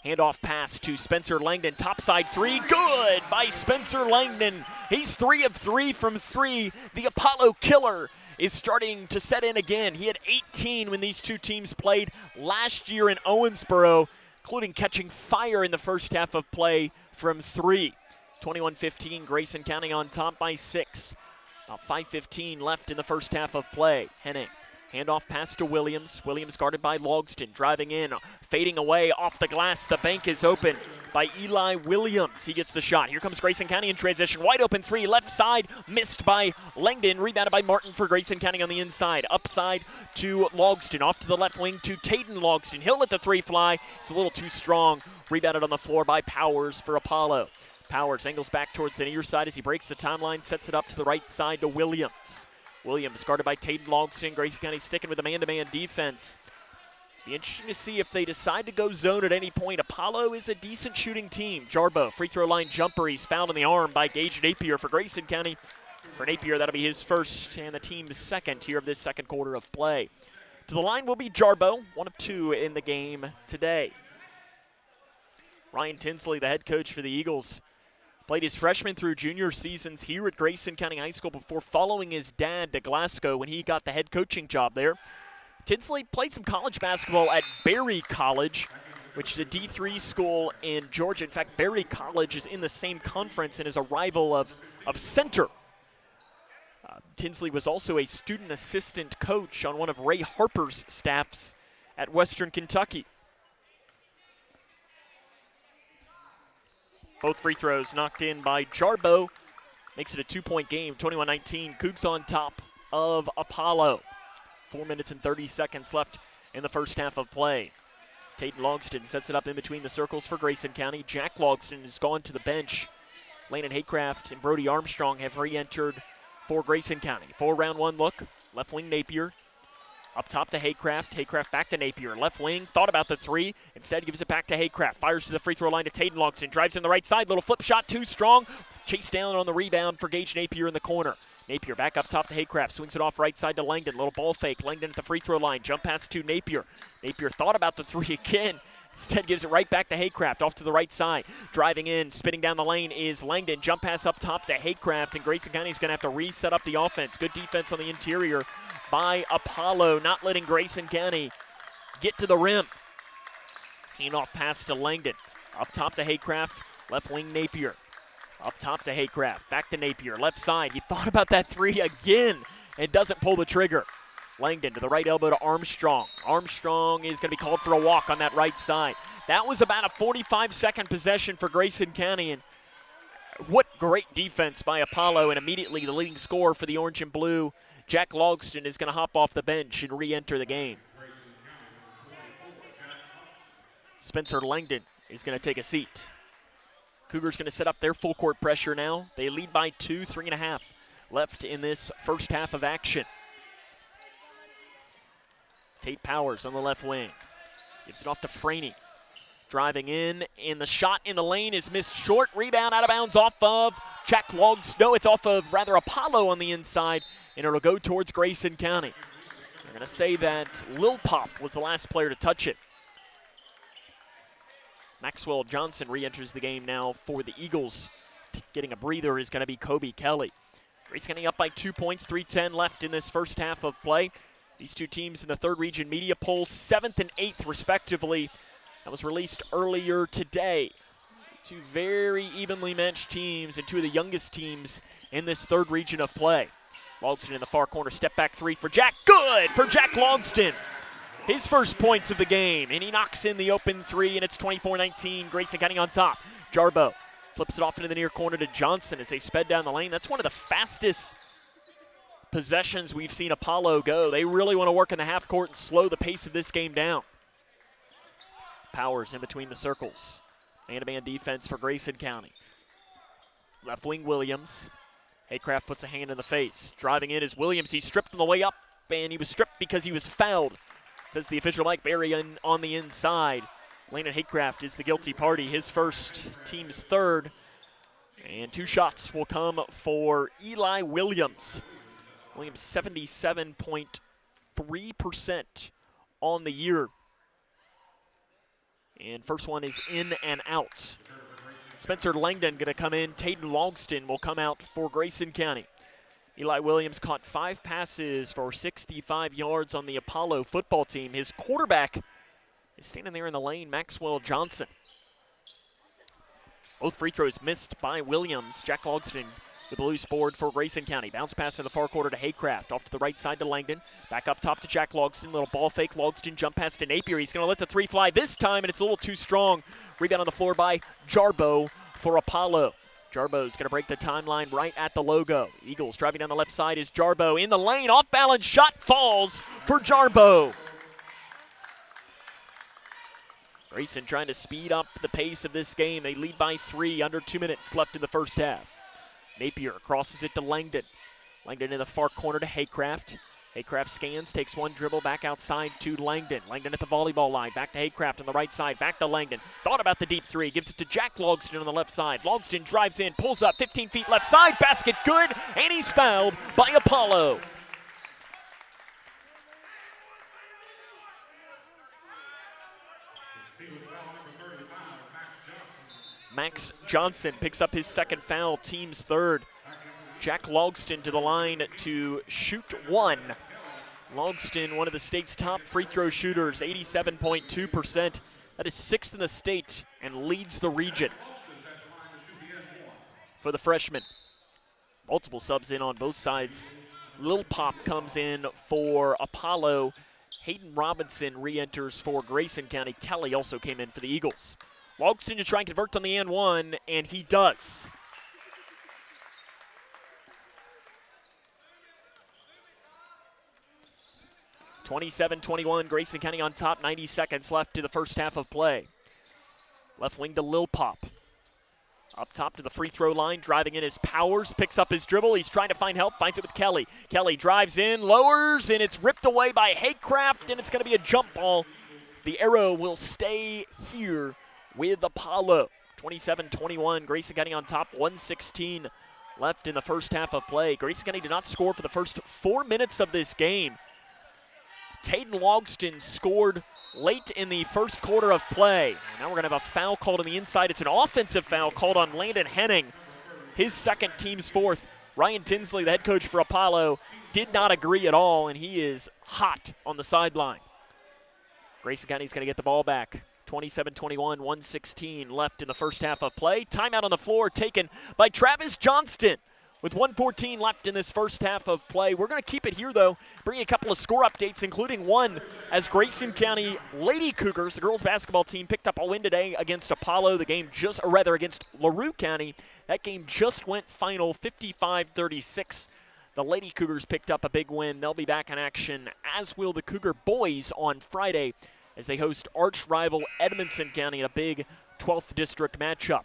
Handoff pass to Spencer Langdon. Topside three. Good by Spencer Langdon. He's 3 of 3 from 3. The Apollo killer is starting to set in again. He had 18 when these two teams played last year in Owensboro, including catching fire in the first half of play from 3. 21-15, Grayson County on top by 6. About 5:15 left in the first half of play. Henning. Handoff pass to Williams. Williams guarded by Logston. Driving in, fading away off the glass. The bank is open by Eli Williams. He gets the shot. Here comes Grayson County in transition. Wide open three, left side, missed by Langdon. Rebounded by Martin for Grayson County on the inside. Upside to Logston. Off to the left wing to Taden Logston. He'll let the three fly. It's a little too strong. Rebounded on the floor by Powers for Apollo. Powers angles back towards the near side as he breaks the timeline, sets it up to the right side to Williams. Williams guarded by Taden Logston. Grayson County sticking with the man-to-man defense. Be interesting to see if they decide to go zone at any point. Apollo is a decent shooting team. Jarbo, free throw line jumper. He's fouled in the arm by Gage Napier for Grayson County. For Napier, that'll be his first and the team's second here of this second quarter of play. To the line will be Jarbo, 1 of 2 in the game today. Ryan Tinsley, the head coach for the Eagles, played his freshman through junior seasons here at Grayson County High School before following his dad to Glasgow when he got the head coaching job there. Tinsley played some college basketball at Berry College, which is a D3 school in Georgia. In fact, Berry College is in the same conference and is a rival of Center. Tinsley was also a student assistant coach on one of Ray Harper's staffs at Western Kentucky. Both free throws knocked in by Jarbo. Makes it a 2-point game, 21-19. Cougs on top of Apollo. 4 minutes and 30 seconds left in the first half of play. Taden Logston sets it up in between the circles for Grayson County. Jack Logston has gone to the bench. Landon Haycraft and Brody Armstrong have re-entered for Grayson County. 4-round one look. Left wing Napier. Up top to Haycraft. Haycraft back to Napier. Left wing, thought about the three. Instead gives it back to Haycraft. Fires to the free throw line to Taden Logston. Drives in the right side. Little flip shot, too strong. Chased down on the rebound for Gage Napier in the corner. Napier back up top to Haycraft. Swings it off right side to Langdon. Little ball fake. Langdon at the free throw line. Jump pass to Napier. Napier thought about the three again. Instead gives it right back to Haycraft off to the right side. Driving in, spinning down the lane is Langdon. Jump pass up top to Haycraft, and Grayson County is going to have to reset up the offense. Good defense on the interior by Apollo, not letting Grayson County get to the rim. Hand-off pass to Langdon. Up top to Haycraft, left wing Napier. Up top to Haycraft, back to Napier, left side. He thought about that three again and doesn't pull the trigger. Langdon to the right elbow to Armstrong. Armstrong is going to be called for a walk on that right side. That was about a 45-second possession for Grayson County, and what great defense by Apollo, and immediately the leading scorer for the orange and blue, Jack Logston, is going to hop off the bench and re-enter the game. Spencer Langdon is going to take a seat. Cougars going to set up their full court pressure now. They lead by 2, 3.5 left in this first half of action. Tate Powers on the left wing. Gives it off to Franey. Driving in, and the shot in the lane is missed short. Rebound out of bounds off of Jack Logston. No, it's off of rather Apollo on the inside, and it'll go towards Grayson County. They're going to say that Lil Pop was the last player to touch it. Maxwell Johnson re-enters the game now for the Eagles. Getting a breather is going to be Kobe Kelly. Grayson County up by 2 points, 3:10 left in this first half of play. These two teams in the third region media poll, 7th and 8th respectively. That was released earlier today. Two very evenly matched teams and two of the youngest teams in this third region of play. Logston in the far corner, step back three for Jack. Good for Jack Logston. His first points of the game, and he knocks in the open three, and it's 24-19. Grayson County on top. Jarbo flips it off into the near corner to Johnson as they sped down the lane. That's one of the fastest possessions we've seen Apollo go. They really want to work in the half court and slow the pace of this game down. Powers in between the circles. Man-to-man defense for Grayson County. Left wing Williams. Haycraft puts a hand in the face. Driving in is Williams. He's stripped on the way up, and he was stripped because he was fouled. Says the official Mike Berry on the inside. Landon Haycraft is the guilty party. His first, team's third. And 2 shots will come for Eli Williams. Williams 77.3% on the year. And first one is in and out. Spencer Langdon going to come in. Taden Logston will come out for Grayson County. Eli Williams caught 5 passes for 65 yards on the Apollo football team. His quarterback is standing there in the lane, Maxwell Johnson. Both free throws missed by Williams. Jack Logston, the Blues board for Grayson County. Bounce pass in the far quarter to Haycraft. Off to the right side to Langdon. Back up top to Jack Logston. Little ball fake. Logston jump pass to Napier. He's going to let the three fly this time, and it's a little too strong. Rebound on the floor by Jarbo for Apollo. Jarbo's going to break the timeline right at the logo. Eagles driving down the left side is Jarbo in the lane. Off balance shot falls for Jarbo. Grayson trying to speed up the pace of this game. They lead by 3, under 2 minutes left in the first half. Napier crosses it to Langdon. Langdon in the far corner to Haycraft. Haycraft scans, takes one dribble back outside to Langdon. Langdon at the volleyball line, back to Haycraft on the right side, back to Langdon. Thought about the deep three, gives it to Jack Logston on the left side. Logston drives in, pulls up, 15 feet left side, basket good, and he's fouled by Apollo. Max Johnson picks up his second foul, team's third. Jack Logston to the line to shoot one. Logston, one of the state's top free throw shooters, 87.2%. That is 6th in the state and leads the region. For the freshman, multiple subs in on both sides. Lil Pop comes in for Apollo. Hayden Robinson re-enters for Grayson County. Kelly also came in for the Eagles. Logston to try and convert on the and one, and he does. (27-21), Grayson County on top, 90 seconds left to the first half of play. Left wing to Lil Pop. Up top to the free throw line, driving in his Powers, picks up his dribble. He's trying to find help, finds it with Kelly. Kelly drives in, lowers, and it's ripped away by Haycraft, and it's going to be a jump ball. The arrow will stay here with Apollo. 27-21, Grayson County on top, 1:16 left in the first half of play. Grayson County did not score for the first 4 minutes of this game. Taden Logston scored late in the first quarter of play. And now we're going to have a foul called on the inside. It's an offensive foul called on Landon Henning, his second, team's fourth. Ryan Tinsley, the head coach for Apollo, did not agree at all, and he is hot on the sideline. Grayson County's going to get the ball back. 27-21, 1:16 left in the first half of play. Timeout on the floor taken by Travis Johnston. With 1:14 left in this first half of play. We're going to keep it here, though, bring a couple of score updates, including one as Grayson County Lady Cougars, the girls basketball team, picked up a win today against Apollo. The game against LaRue County. That game just went final 55-36. The Lady Cougars picked up a big win. They'll be back in action, as will the Cougar boys on Friday as they host arch rival Edmonson County in a big 12th district matchup.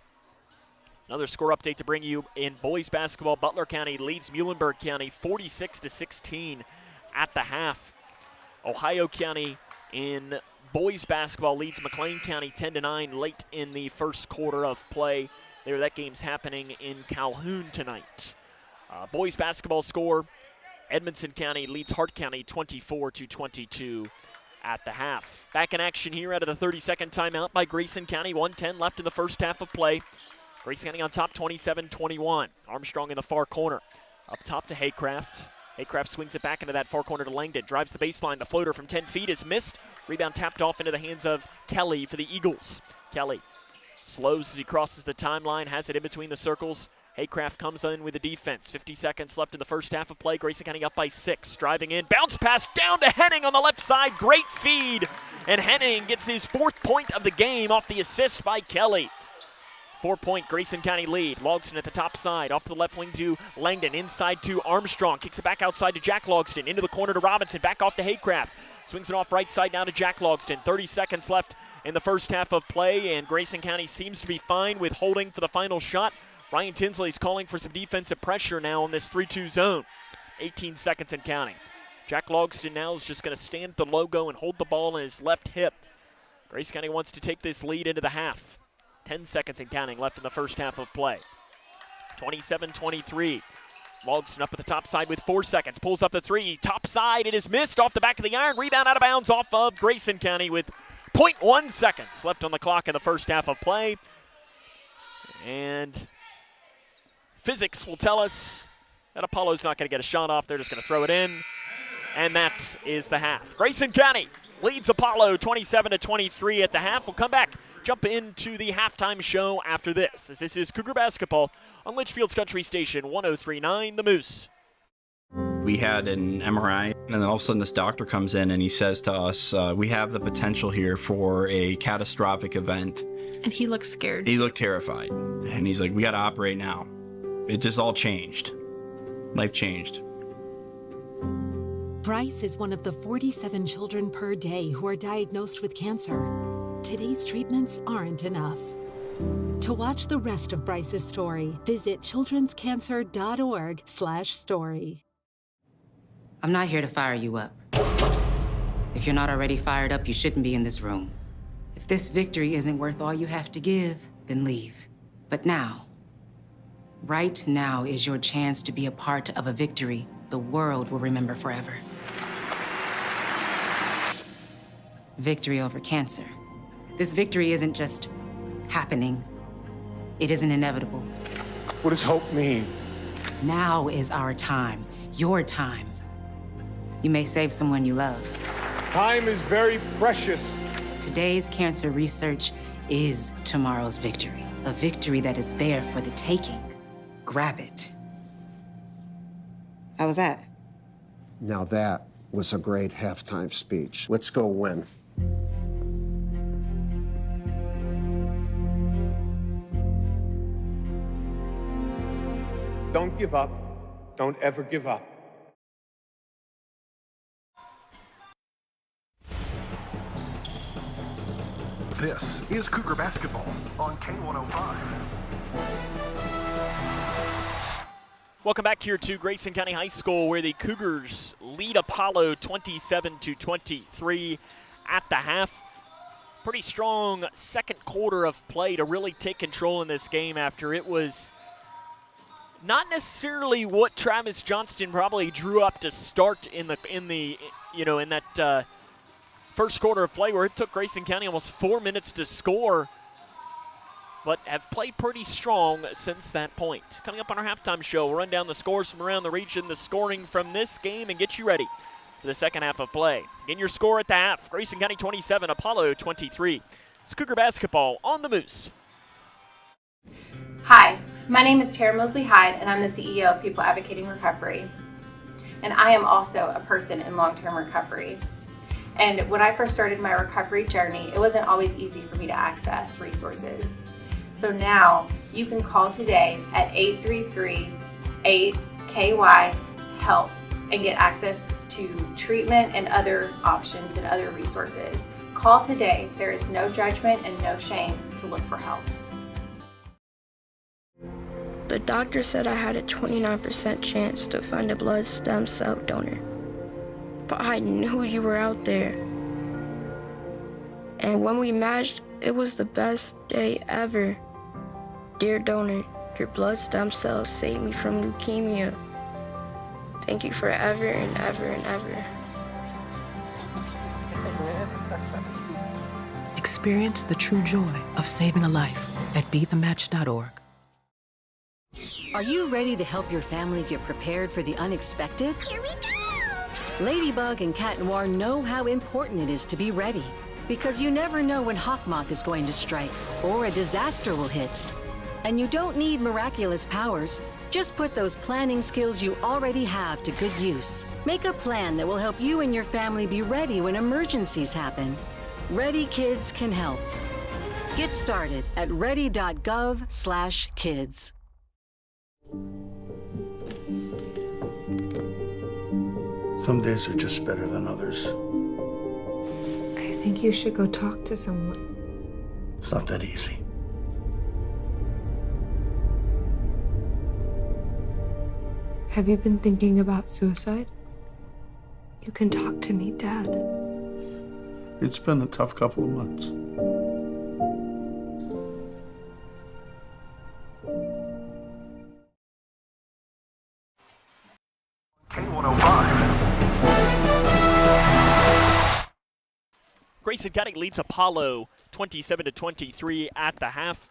Another score update to bring you in boys basketball. Butler County leads Muhlenberg County 46-16 at the half. Ohio County in boys basketball leads McLean County 10-9 late in the first quarter of play. That game's happening in Calhoun tonight. Boys basketball score, Edmonson County leads Hart County 24-22 at the half. Back in action here out of the 30-second timeout by Grayson County. 1:10 left in the first half of play. Grayson County on top, 27-21. Armstrong in the far corner. Up top to Haycraft. Haycraft swings it back into that far corner to Langdon. Drives the baseline. The floater from 10 feet is missed. Rebound tapped off into the hands of Kelly for the Eagles. Kelly slows as he crosses the timeline, has it in between the circles. Haycraft comes in with the defense. 50 seconds left in the first half of play. Grayson County up by 6. Driving in. Bounce pass down to Henning on the left side. Great feed. And Henning gets his 4th point of the game off the assist by Kelly. 4-point Grayson County lead. Logston at the top side. Off to the left wing to Langdon. Inside to Armstrong. Kicks it back outside to Jack Logston. Into the corner to Robinson. Back off to Haycraft. Swings it off right side now to Jack Logston. 30 seconds left in the first half of play, and Grayson County seems to be fine with holding for the final shot. Ryan Tinsley's calling for some defensive pressure now in this 3-2 zone. 18 seconds and counting. Jack Logston now is just going to stand at the logo and hold the ball in his left hip. Grayson County wants to take this lead into the half. 10 seconds and counting left in the first half of play. 27-23. Logston up at the top side with 4 seconds. Pulls up the 3. Top side. It is missed off the back of the iron. Rebound out of bounds off of Grayson County with 0.1 seconds left on the clock in the first half of play. And physics will tell us that Apollo's not going to get a shot off. They're just going to throw it in. And that is the half. Grayson County leads Apollo 27-23 at the half. We'll come back, jump into the halftime show after this, as this is Cougar Basketball on Litchfield's Country Station 103.9 The Moose. We had an MRI, and then all of a sudden this doctor comes in and he says to us, we have the potential here for a catastrophic event. And he looked scared. He looked terrified. And he's like, we got to operate now. It just all changed. Life changed. Bryce is one of the 47 children per day who are diagnosed with cancer. Today's treatments aren't enough. To watch the rest of Bryce's story, visit childrenscancer.org/story. I'm not here to fire you up. If you're not already fired up, you shouldn't be in this room. If this victory isn't worth all you have to give, then leave. But now, right now is your chance to be a part of a victory the world will remember forever. Victory over cancer. This victory isn't just happening. It isn't inevitable. What does hope mean? Now is our time, your time. You may save someone you love. Time is very precious. Today's cancer research is tomorrow's victory. A victory that is there for the taking. Grab it. How was that? Now that was a great halftime speech. Let's go win. don't give up. Don't ever give up. This is Cougar Basketball on K105. Welcome back here to Grayson County High School, where the Cougars lead Apollo 27-23 at the half. Pretty strong second quarter of play to really take control in this game after it was not necessarily what Travis Johnston probably drew up to start in that first quarter of play, where it took Grayson County almost 4 minutes to score, but have played pretty strong since that point. Coming up on our halftime show, we'll run down the scores from around the region, the scoring from this game, and get you ready for the second half of play. Again, your score at the half, Grayson County 27, Apollo 23. It's Cougar Basketball on the Moose. Hi, my name is Tara Mosley Hyde, and I'm the CEO of People Advocating Recovery. And I am also a person in long-term recovery. And when I first started my recovery journey, it wasn't always easy for me to access resources. So now you can call today at 833-8KY-HELP and get access to treatment and other options and other resources. Call today. There is no judgment and no shame to look for help. The doctor said I had a 29% chance to find a blood stem cell donor. But I knew you were out there. And when we matched, it was the best day ever. Dear donor, your blood stem cells saved me from leukemia. Thank you forever and ever and ever. Experience the true joy of saving a life at BeTheMatch.org. Are you ready to help your family get prepared for the unexpected? Here we go! Ladybug and Cat Noir know how important it is to be ready, because you never know when Hawkmoth is going to strike or a disaster will hit. And you don't need miraculous powers. Just put those planning skills you already have to good use. Make a plan that will help you and your family be ready when emergencies happen. Ready Kids can help. Get started at ready.gov/kids. Some days are just better than others. I think you should go talk to someone. It's not that easy. Have you been thinking about suicide? You can talk to me, Dad. It's been a tough couple of months. Grayson County leads Apollo 27-23 at the half.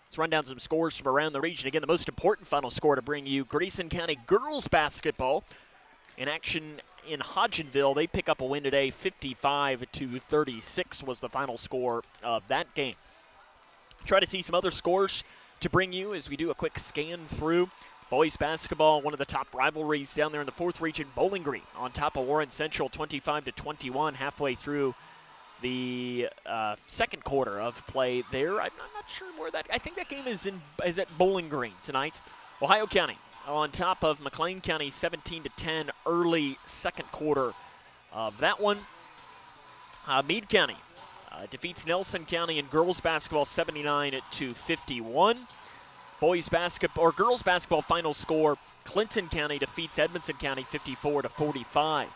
Let's run down some scores from around the region. Again, the most important final score to bring you, Grayson County girls basketball in action in Hodgenville. They pick up a win today, 55-36 was the final score of that game. Try to see some other scores to bring you as we do a quick scan through. Boys basketball, one of the top rivalries down there in the 4th region. Bowling Green on top of Warren Central, 25-21, halfway through the second quarter of play there. I'm not sure where that. I think that game is at Bowling Green tonight. Ohio County on top of McLean County, 17-10, early second quarter of that one. Meade County defeats Nelson County in girls basketball, 79-51. Boys basketball or girls basketball final score, Clinton County defeats Edmondson County 54-45.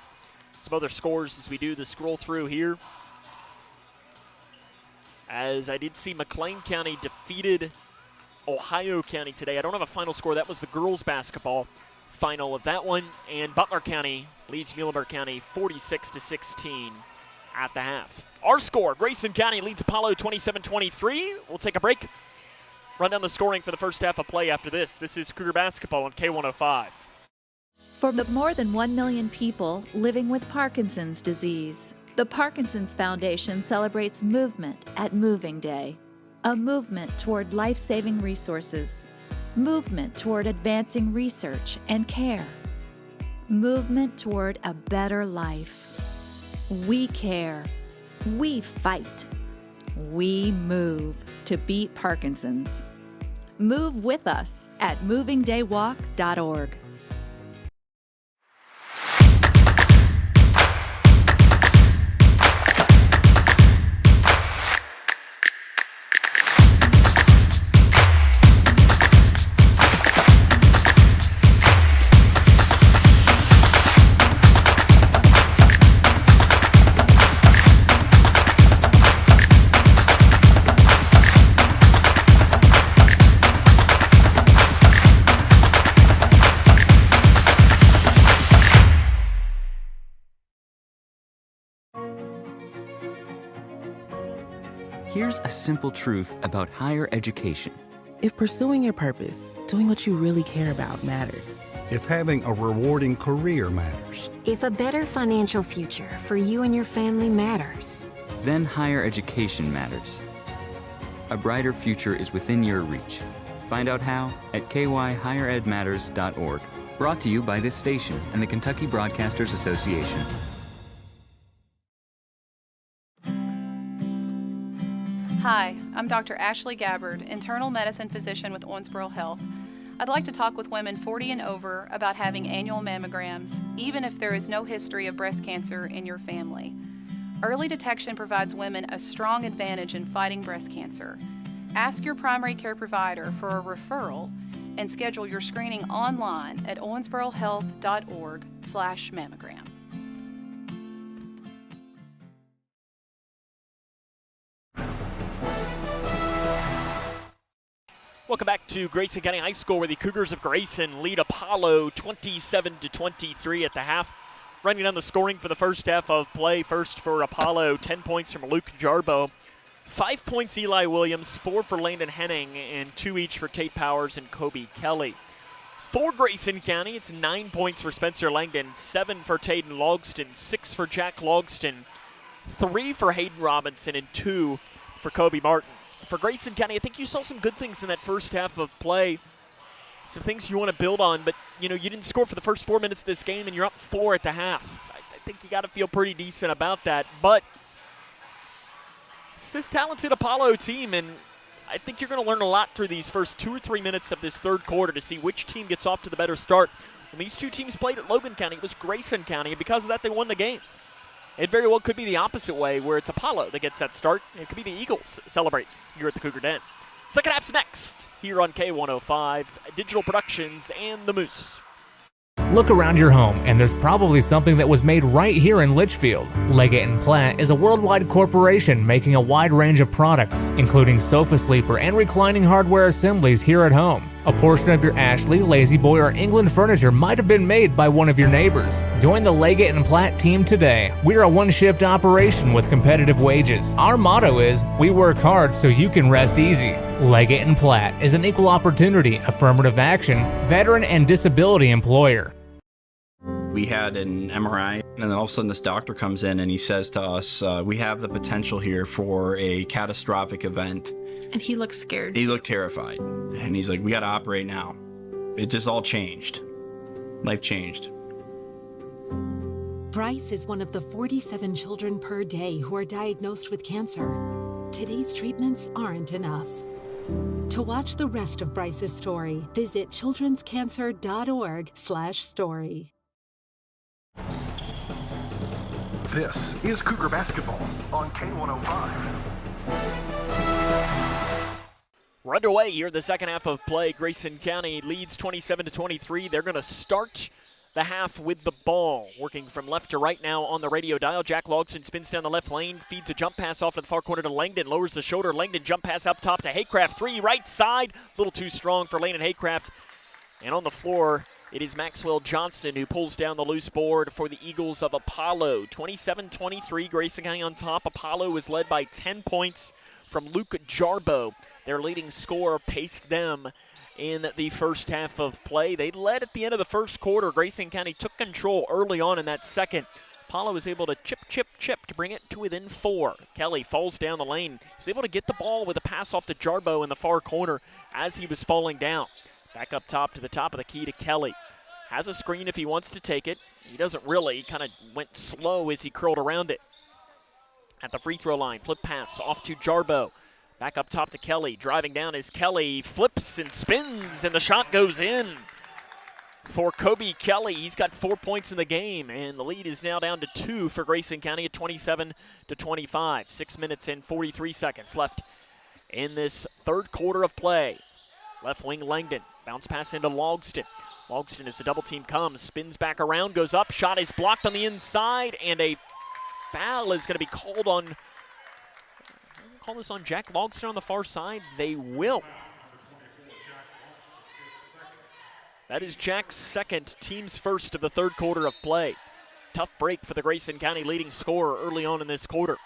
Some other scores as we do the scroll through here. As I did see McLean County defeated Ohio County today. I don't have a final score. That was the girls basketball final of that one. And Butler County leads Muhlenberg County 46-16 at the half. Our score, Grayson County leads Apollo 27-23. We'll take a break. Run down the scoring for the first half of play after this. This is Cougar Basketball on K105. For the more than 1 million people living with Parkinson's disease, the Parkinson's Foundation celebrates movement at Moving Day, a movement toward life-saving resources, movement toward advancing research and care, movement toward a better life. We care. We fight. We move to beat Parkinson's. Move with us at movingdaywalk.org. Here's a simple truth about higher education. If pursuing your purpose, doing what you really care about matters. If having a rewarding career matters. If a better financial future for you and your family matters. Then higher education matters. A brighter future is within your reach. Find out how at kyhigheredmatters.org. Brought to you by this station and the Kentucky Broadcasters Association. Hi, I'm Dr. Ashley Gabbard, internal medicine physician with Owensboro Health. I'd like to talk with women 40 and over about having annual mammograms, even if there is no history of breast cancer in your family. Early detection provides women a strong advantage in fighting breast cancer. Ask your primary care provider for a referral and schedule your screening online at owensborohealth.org/mammogram. Welcome back to Grayson County High School, where the Cougars of Grayson lead Apollo 27-23 at the half. Running down the scoring for the first half of play. First for Apollo, 10 points from Luke Jarbo. 5 points Eli Williams, 4 for Landon Henning, and 2 each for Tate Powers and Kobe Kelly. For Grayson County, it's 9 points for Spencer Langdon, 7 for Tayden Logston, 6 for Jack Logston, 3 for Hayden Robinson, and 2 for Kobe Martin. For Grayson County, I think you saw some good things in that first half of play. Some things you want to build on, but you didn't score for the first 4 minutes of this game, and you're up 4 at the half. I think you got to feel pretty decent about that. But it's this talented Apollo team, and I think you're going to learn a lot through these first 2 or 3 minutes of this third quarter to see which team gets off to the better start. When these two teams played at Logan County, it was Grayson County, and because of that, they won the game. It very well could be the opposite way, where it's Apollo that gets that start. It could be the Eagles celebrate here at the Cougar Den. Second half's next here on K105, Digital Productions and the Moose. Look around your home, and there's probably something that was made right here in Litchfield. Leggett & Platt is a worldwide corporation making a wide range of products, including sofa sleeper and reclining hardware assemblies here at home. A portion of your Ashley, Lazy Boy, or England furniture might have been made by one of your neighbors. Join the Leggett & Platt team today. We're a one-shift operation with competitive wages. Our motto is, we work hard so you can rest easy. Leggett & Platt is an equal opportunity, affirmative action, veteran and disability employer. We had an MRI, and then all of a sudden this doctor comes in and he says to us, we have the potential here for a catastrophic event. And he looked scared. He looked terrified. And he's like, we got to operate now. It just all changed. Life changed. Bryce is one of the 47 children per day who are diagnosed with cancer. Today's treatments aren't enough. To watch the rest of Bryce's story, visit childrenscancer.org/story. This is Cougar Basketball on K105. We're underway here in the second half of play. Grayson County leads 27-23. They're going to start the half with the ball. Working from left to right now on the radio dial. Jack Logston spins down the left lane, feeds a jump pass off to the far corner to Langdon, lowers the shoulder. Langdon jump pass up top to Haycraft. 3 right side, a little too strong for Landon Haycraft. And on the floor, it is Maxwell Johnson who pulls down the loose board for the Eagles of Apollo. 27-23, Grayson County on top. Apollo is led by 10 points from Luke Jarbo. Their leading scorer paced them in the first half of play. They led at the end of the first quarter. Grayson County took control early on in that second. Apollo was able to chip to bring it to within 4. Kelly falls down the lane. He was able to get the ball with a pass off to Jarbo in the far corner as he was falling down. Back up top to the top of the key to Kelly. Has a screen if he wants to take it. He doesn't really. He kind of went slow as he curled around it. At the free throw line, flip pass off to Jarbo. Back up top to Kelly. Driving down is Kelly. Flips and spins, and the shot goes in for Kobe Kelly. He's got 4 points in the game, and the lead is now down to 2 for Grayson County at 27-25. 6 minutes and 43 seconds left in this third quarter of play. Left wing Langdon. Bounce pass into Logston. Logston, as the double team comes, spins back around, goes up. Shot is blocked on the inside, and a foul is going to be called on. Call this on Jack Logston on the far side. They will. That is Jack's second, team's first of the third quarter of play. Tough break for the Grayson County leading scorer early on in this quarter.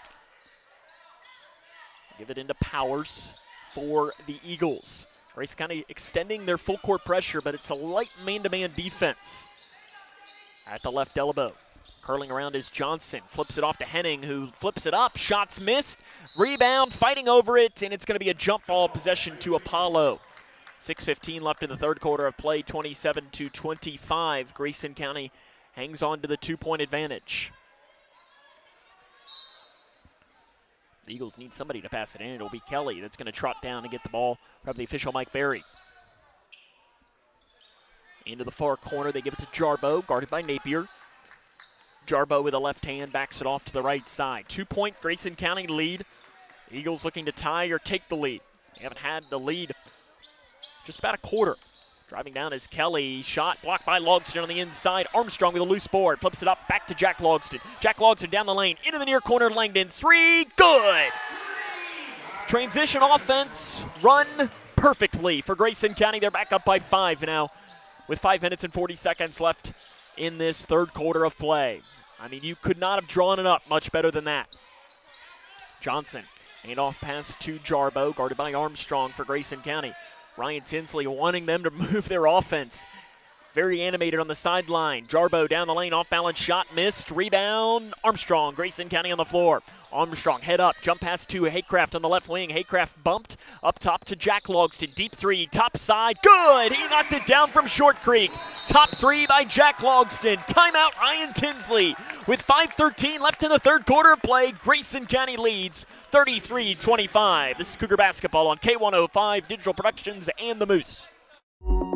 Give it into Powers for the Eagles. Grayson County extending their full court pressure, but it's a light man-to-man defense. At the left elbow, curling around is Johnson. Flips it off to Henning, who flips it up. Shots missed. Rebound, fighting over it, and it's going to be a jump ball possession to Apollo. 6:15 left in the third quarter of play, 27-25. Grayson County hangs on to the 2-point advantage. The Eagles need somebody to pass it in. It'll be Kelly that's going to trot down and get the ball from the official Mike Berry. Into the far corner, they give it to Jarbo, guarded by Napier. Jarbo with a left hand backs it off to the right side. 2-point Grayson County lead. Eagles looking to tie or take the lead. They haven't had the lead just about a quarter. Driving down is Kelly. Shot blocked by Logston on the inside. Armstrong with a loose board. Flips it up back to Jack Logston. Jack Logston down the lane. Into the near corner. Langdon. 3. Good. Transition offense run perfectly for Grayson County. They're back up by 5 now with 5 minutes and 40 seconds left in this third quarter of play. I mean, you could not have drawn it up much better than that. Johnson. Handoff pass to Jarbo. Guarded by Armstrong for Grayson County. Ryan Tinsley wanting them to move their offense. Very animated on the sideline. Jarbo down the lane, off-balance shot, missed. Rebound, Armstrong. Grayson County on the floor. Armstrong, head up, jump pass to Haycraft on the left wing. Haycraft bumped up top to Jack Logston. Deep 3, top side, good! He knocked it down from Short Creek. Top 3 by Jack Logston. Timeout, Ryan Tinsley. With 5:13 left in the third quarter of play, Grayson County leads 33-25. This is Cougar Basketball on K105 Digital Productions and the Moose.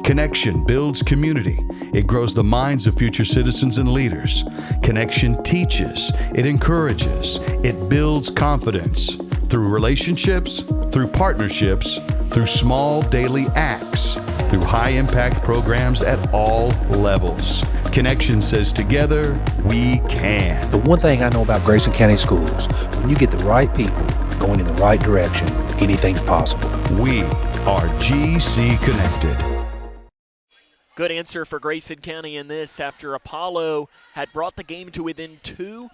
Connection builds community. It grows the minds of future citizens and leaders. Connection teaches. It encourages. It builds confidence through relationships, through partnerships, through small daily acts, through high-impact programs at all levels. Connection says together, we can. The one thing I know about Grayson County Schools, when you get the right people going in the right direction, anything's possible. We are GC Connected. Good answer for Grayson County in this after Apollo had brought the game to within 2.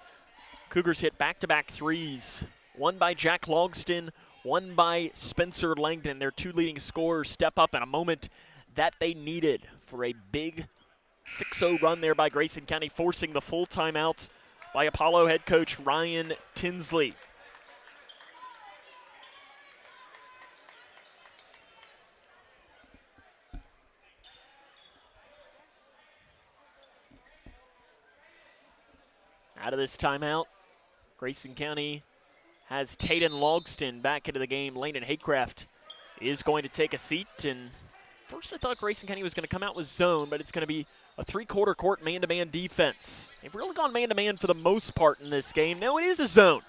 Cougars hit back-to-back threes. One by Jack Logston, one by Spencer Langdon. Their 2 leading scorers step up in a moment that they needed for a big 6-0 run there by Grayson County, forcing the full timeout by Apollo head coach Ryan Tinsley. Out of this timeout, Grayson County has Taden Logston back into the game. Landon Haycraft is going to take a seat. And first I thought Grayson County was going to come out with zone, but it's going to be a 3-quarter court man-to-man defense. They've really gone man-to-man for the most part in this game. No, it is a zone.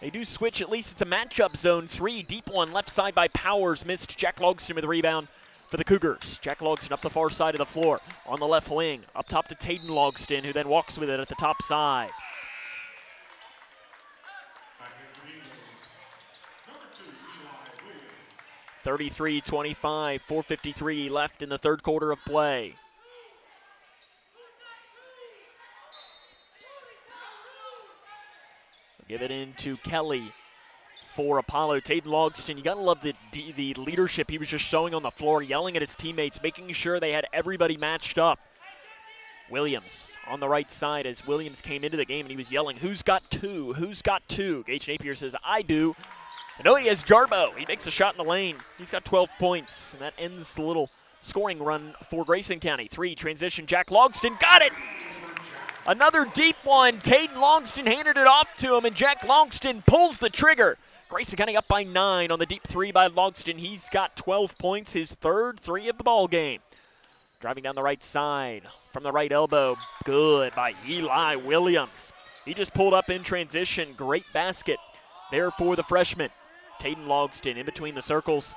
They do switch, at least it's a matchup zone. 3, deep one, left side by Powers. Missed. Jack Logston with the rebound for the Cougars. Jack Logston up the far side of the floor on the left wing. Up top to Taden Logston, who then walks with it at the top side. (33-25), 4:53 left in the third quarter of play. Give it into Kelly for Apollo. Taden Logston, you got to love the leadership he was just showing on the floor, yelling at his teammates, making sure they had everybody matched up. Williams on the right side as Williams came into the game and he was yelling, "Who's got 2? Who's got 2? Gage Napier says, "I do." And oh, he has Jarbo. He makes a shot in the lane. He's got 12 points, and that ends the little scoring run for Grayson County. 3, transition, Jack Logston, got it! Another deep one. Taden Longston handed it off to him, and Jack Longston pulls the trigger. Grayson County up by 9 on the deep 3 by Longston. He's got 12 points, his third 3 of the ball game. Driving down the right side from the right elbow. Good by Eli Williams. He just pulled up in transition. Great basket there for the freshman. Taden Longston in between the circles.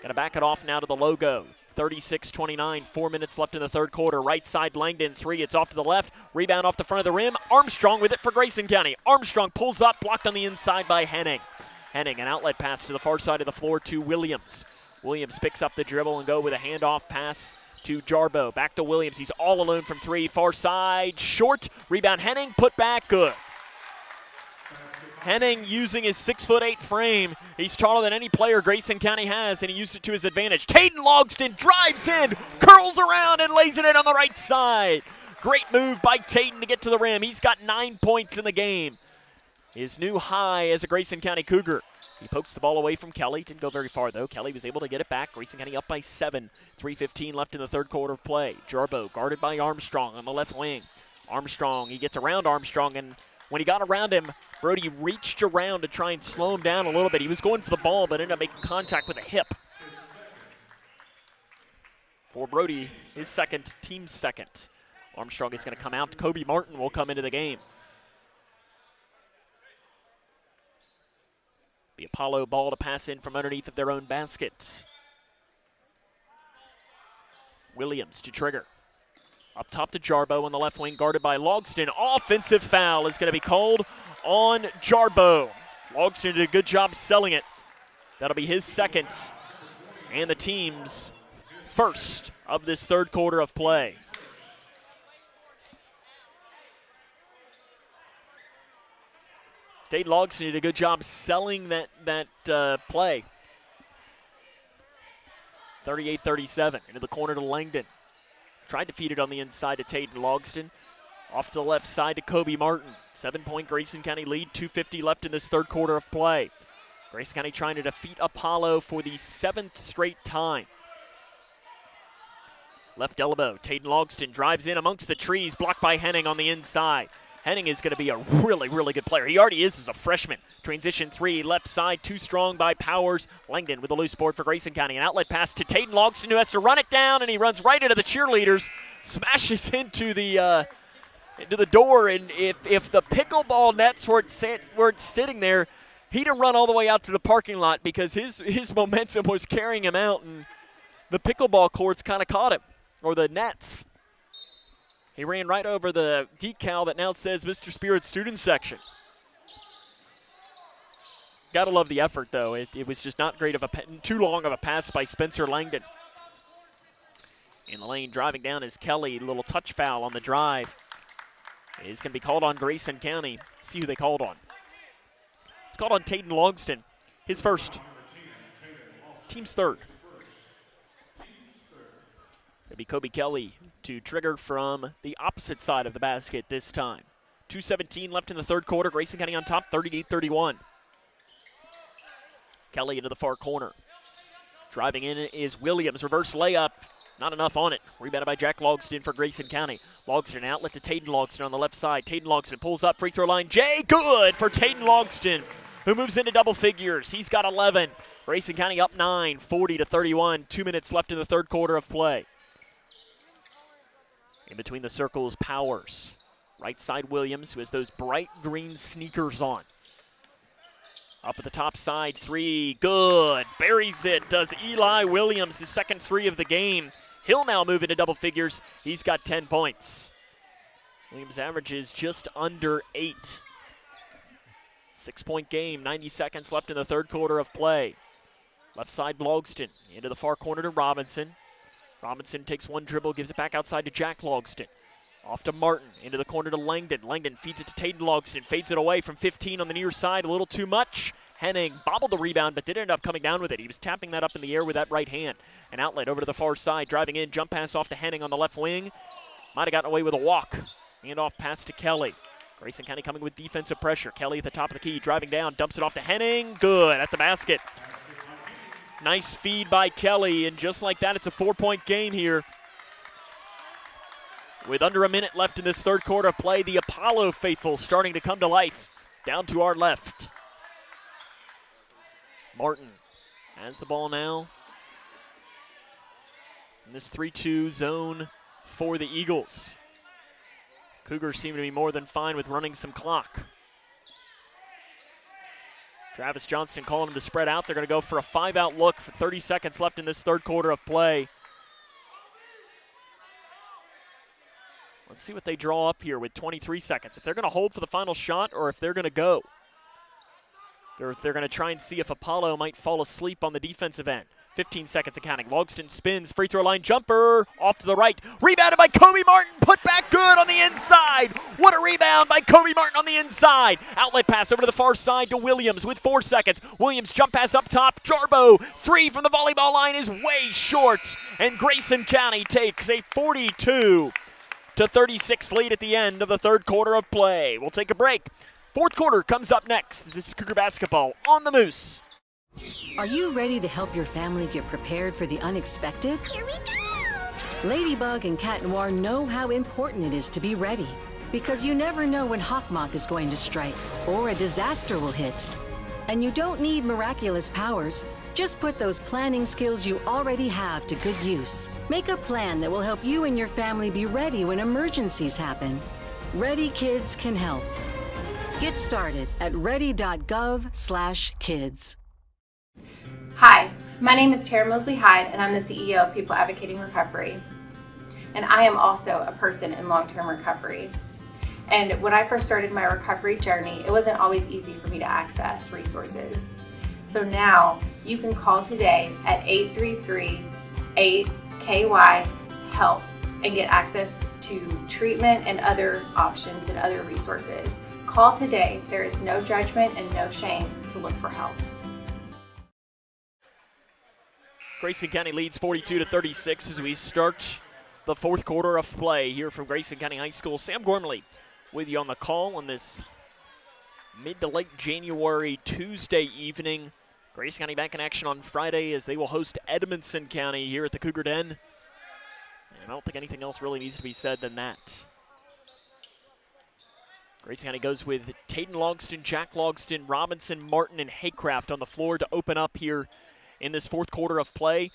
Got to back it off now to the logo. 36-29, 4 minutes left in the third quarter. Right side, Langdon, 3. It's off to the left. Rebound off the front of the rim. Armstrong with it for Grayson County. Armstrong pulls up, blocked on the inside by Henning. Henning, an outlet pass to the far side of the floor to Williams. Williams picks up the dribble and go with a handoff pass to Jarbo. Back to Williams. He's all alone from 3. Far side, short. Rebound, Henning, put back, good. Henning using his 6'8" frame. He's taller than any player Grayson County has, and he used it to his advantage. Taden Logston drives in, curls around, and lays it in on the right side. Great move by Taden to get to the rim. He's got 9 points in the game. His new high as a Grayson County Cougar. He pokes the ball away from Kelly. Didn't go very far, though. Kelly was able to get it back. Grayson County up by 7. 3:15 left in the third quarter of play. Jarbo guarded by Armstrong on the left wing. Armstrong, he gets around Armstrong, and when he got around him, Brody reached around to try and slow him down a little bit. He was going for the ball, but ended up making contact with a hip. For Brody, his second, team's second. Armstrong is going to come out. Kobe Martin will come into the game. The Apollo ball to pass in from underneath of their own basket. Williams to trigger. Up top to Jarbo on the left wing, guarded by Logston. Offensive foul is going to be called on Jarbo. Logston did a good job selling it. That'll be his second and the team's first of this third quarter of play. Taden Logston did a good job selling that play. 38-37 into the corner to Langdon. Tried to feed it on the inside to Taden Logston. Off to the left side to Kobe Martin. 7-point Grayson County lead, 2:50 left in this third quarter of play. Grayson County trying to defeat Apollo for the 7th straight time. Left elbow, Taden Logston drives in amongst the trees, blocked by Henning on the inside. Henning is going to be a really, really good player. He already is as a freshman. Transition 3, left side, too strong by Powers. Langdon with a loose board for Grayson County. An outlet pass to Taden Logston, who has to run it down, and he runs right into the cheerleaders, smashes into the door, and if the pickleball nets were sitting there, he'd have run all the way out to the parking lot because his momentum was carrying him out, and the pickleball courts kind of caught him, or the nets. He ran right over the decal that now says Mr. Spirit Student Section. Gotta love the effort, though. It was just not great too long of a pass by Spencer Langdon. In the lane, driving down is Kelly. Little touch foul on the drive. It's going to be called on Grayson County. See who they called on. It's called on Taden Logston. His first. Team's third. It'll be Kobe Kelly to trigger from the opposite side of the basket this time. 2:17 left in the third quarter. Grayson County on top, 38-31. Kelly into the far corner. Driving in is Williams. Reverse layup. Not enough on it. Rebounded by Jack Logston for Grayson County. Logston outlet to Taden Logston on the left side. Taden Logston pulls up, free throw line. Good for Taden Logston, who moves into double figures. He's got 11. Grayson County up 9, 40-31. 2 minutes left in the third quarter of play. In between the circles, Powers. Right side, Williams, who has those bright green sneakers on. Up at the top side, 3, good. Buries it, does Eli Williams, his second 3 of the game. He'll now move into double figures. He's got 10 points. Williams averages just under 8. 6-point game, 90 seconds left in the third quarter of play. Left side, Logston. Into the far corner to Robinson. Robinson takes one dribble, gives it back outside to Jack Logston. Off to Martin, into the corner to Langdon. Langdon feeds it to Taden Logston, fades it away from 15 on the near side, a little too much. Henning bobbled the rebound, but did end up coming down with it. He was tapping that up in the air with that right hand. An outlet over to the far side, driving in, jump pass off to Henning on the left wing. Might have gotten away with a walk. Hand off pass to Kelly. Grayson County coming with defensive pressure. Kelly at the top of the key, driving down, dumps it off to Henning. Good, at the basket. Nice feed by Kelly, and just like that, it's a 4-point game here. With under a minute left in this third quarter of play, the Apollo faithful starting to come to life. Down to our left. Martin has the ball now. In this 3-2 zone for the Eagles. Cougars seem to be more than fine with running some clock. Travis Johnston calling him to spread out. They're going to go for a 5-out look for 30 seconds left in this third quarter of play. Let's see what they draw up here with 23 seconds. If they're going to hold for the final shot or if they're going to go. They're going to try and see if Apollo might fall asleep on the defensive end. 15 seconds accounting. Logston spins, free throw line jumper, off to the right. Rebounded by Kobe Martin, put back good on the inside. What a rebound by Kobe Martin on the inside. Outlet pass over to the far side to Williams with 4 seconds. Williams jump pass up top. Jarbo, 3 from the volleyball line is way short. And Grayson County takes a 42-36 lead at the end of the third quarter of play. We'll take a break. Fourth quarter comes up next. This is Cougar basketball on the Moose. Are you ready to help your family get prepared for the unexpected? Here we go! Ladybug and Cat Noir know how important it is to be ready, because you never know when Hawkmoth is going to strike or a disaster will hit. And you don't need miraculous powers. Just put those planning skills you already have to good use. Make a plan that will help you and your family be ready when emergencies happen. Ready Kids can help. Get started at ready.gov/kids. Hi, my name is Tara Mosley Hyde, and I'm the CEO of People Advocating Recovery. And I am also a person in long-term recovery. And when I first started my recovery journey, it wasn't always easy for me to access resources. So now you can call today at 833-8KY-HELP and get access to treatment and other options and other resources. Call today. There is no judgment and no shame to look for help. Grayson County leads 42-36 as we start the fourth quarter of play here from Grayson County High School. Sam Gormley with you on the call on this mid to late January Tuesday evening. Grayson County back in action on Friday as they will host Edmondson County here at the Cougar Den. And I don't think anything else really needs to be said than that. Grayson County goes with Tayden Logston, Jack Logston, Robinson, Martin, and Haycraft on the floor to open up here in this fourth quarter of play.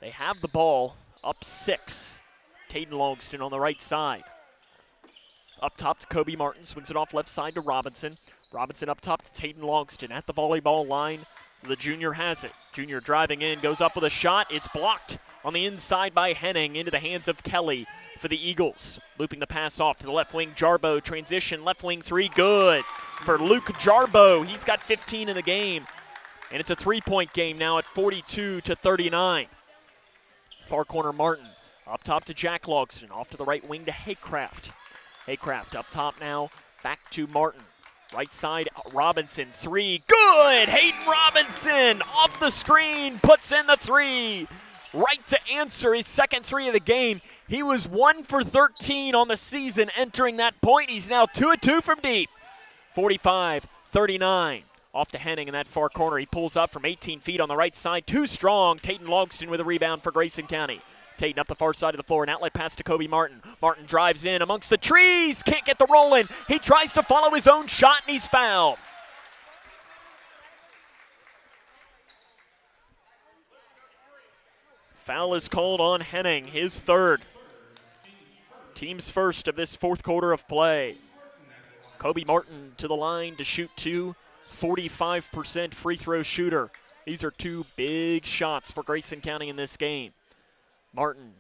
They have the ball up 6. Tayden Logston on the right side. Up top to Kobe Martin, swings it off left side to Robinson. Robinson up top to Tayden Logston at the volleyball line. The junior has it. Junior driving in, goes up with a shot. It's blocked on the inside by Henning into the hands of Kelly for the Eagles. Looping the pass off to the left wing, Jarbo. Transition, left wing 3, good for Luke Jarbo. He's got 15 in the game. And it's a 3-point game now at 42-39. Far corner Martin. Up top to Jack Logston. Off to the right wing to Haycraft. Haycraft up top now. Back to Martin. Right side, Robinson. 3. Good! Hayden Robinson off the screen. Puts in the 3. Right to answer his second 3 of the game. He was 1 for 13 on the season entering that point. He's now 2 of 2 from deep. 45-39. Off to Henning in that far corner. He pulls up from 18 feet on the right side. Too strong. Tayden Logston with a rebound for Grayson County. Tayden up the far side of the floor. An outlet pass to Kobe Martin. Martin drives in amongst the trees. Can't get the roll in. He tries to follow his own shot, and he's fouled. Foul is called on Henning, his third. Team's first of this fourth quarter of play. Kobe Martin to the line to shoot 2. 45% free throw shooter. These are 2 big shots for Grayson County in this game. Martin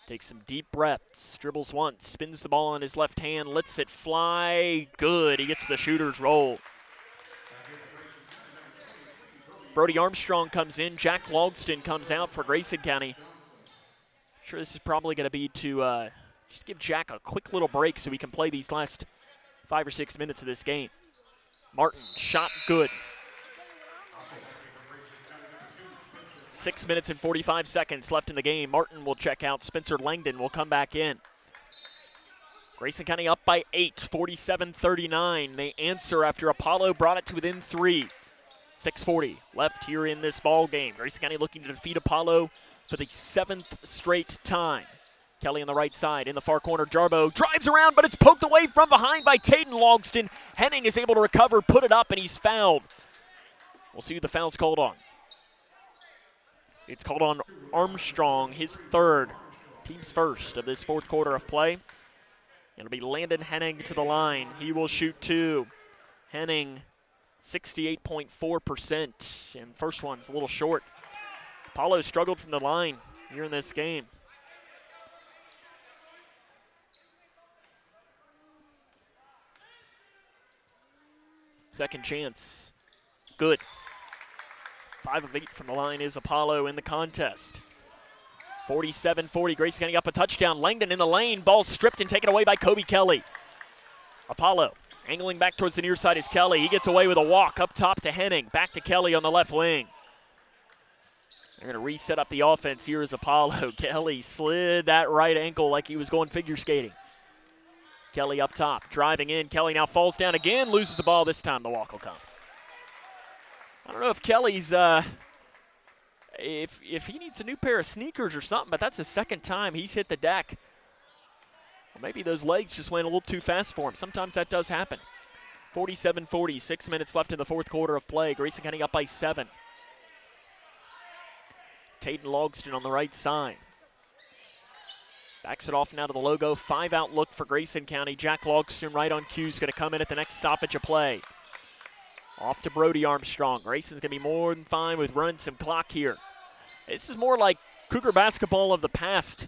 takes some deep breaths, dribbles once, spins the ball on his left hand, lets it fly. Good, he gets the shooter's roll. Brody Armstrong comes in, Jack Logston comes out for Grayson County. Sure, this is probably going to be to just give Jack a quick little break so we can play these last 5 or 6 minutes of this game. Martin, shot good. 6 minutes and 45 seconds left in the game. Martin will check out. Spencer Langdon will come back in. Grayson County up by 8, 47-39. They answer after Apollo brought it to within 3. 6:40 left here in this ball game. Grayson County looking to defeat Apollo for the 7th straight time. Kelly on the right side, in the far corner, Jarbo drives around, but it's poked away from behind by Taden Logston. Henning is able to recover, put it up, and he's fouled. We'll see who the foul's called on. It's called on Armstrong, his third, team's first of this fourth quarter of play. It'll be Landon Henning to the line. He will shoot two. Henning, 68.4%, and first one's a little short. Apollo struggled from the line here in this game. Second chance, good. 5 of 8 from the line is Apollo in the contest. 47-40, Grayson County up a touchdown. Langdon in the lane, ball stripped and taken away by Kobe Kelly. Apollo angling back towards the near side is Kelly. He gets away with a walk up top to Henning. Back to Kelly on the left wing. They're going to reset up the offense. Here is Apollo. Kelly slid that right ankle like he was going figure skating. Kelly up top, driving in. Kelly now falls down again, loses the ball. This time the walk will come. I don't know if Kelly's, if he needs a new pair of sneakers or something, but that's the second time he's hit the deck. Well, maybe those legs just went a little too fast for him. Sometimes that does happen. 47-40, 6 minutes left in the fourth quarter of play. Grayson County up by 7. Taden Logston on the right side. Backs it off now to the logo. 5-out look for Grayson County. Jack Logston right on cue is going to come in at the next stoppage of play. Off to Brody Armstrong. Grayson's going to be more than fine with running some clock here. This is more like Cougar basketball of the past.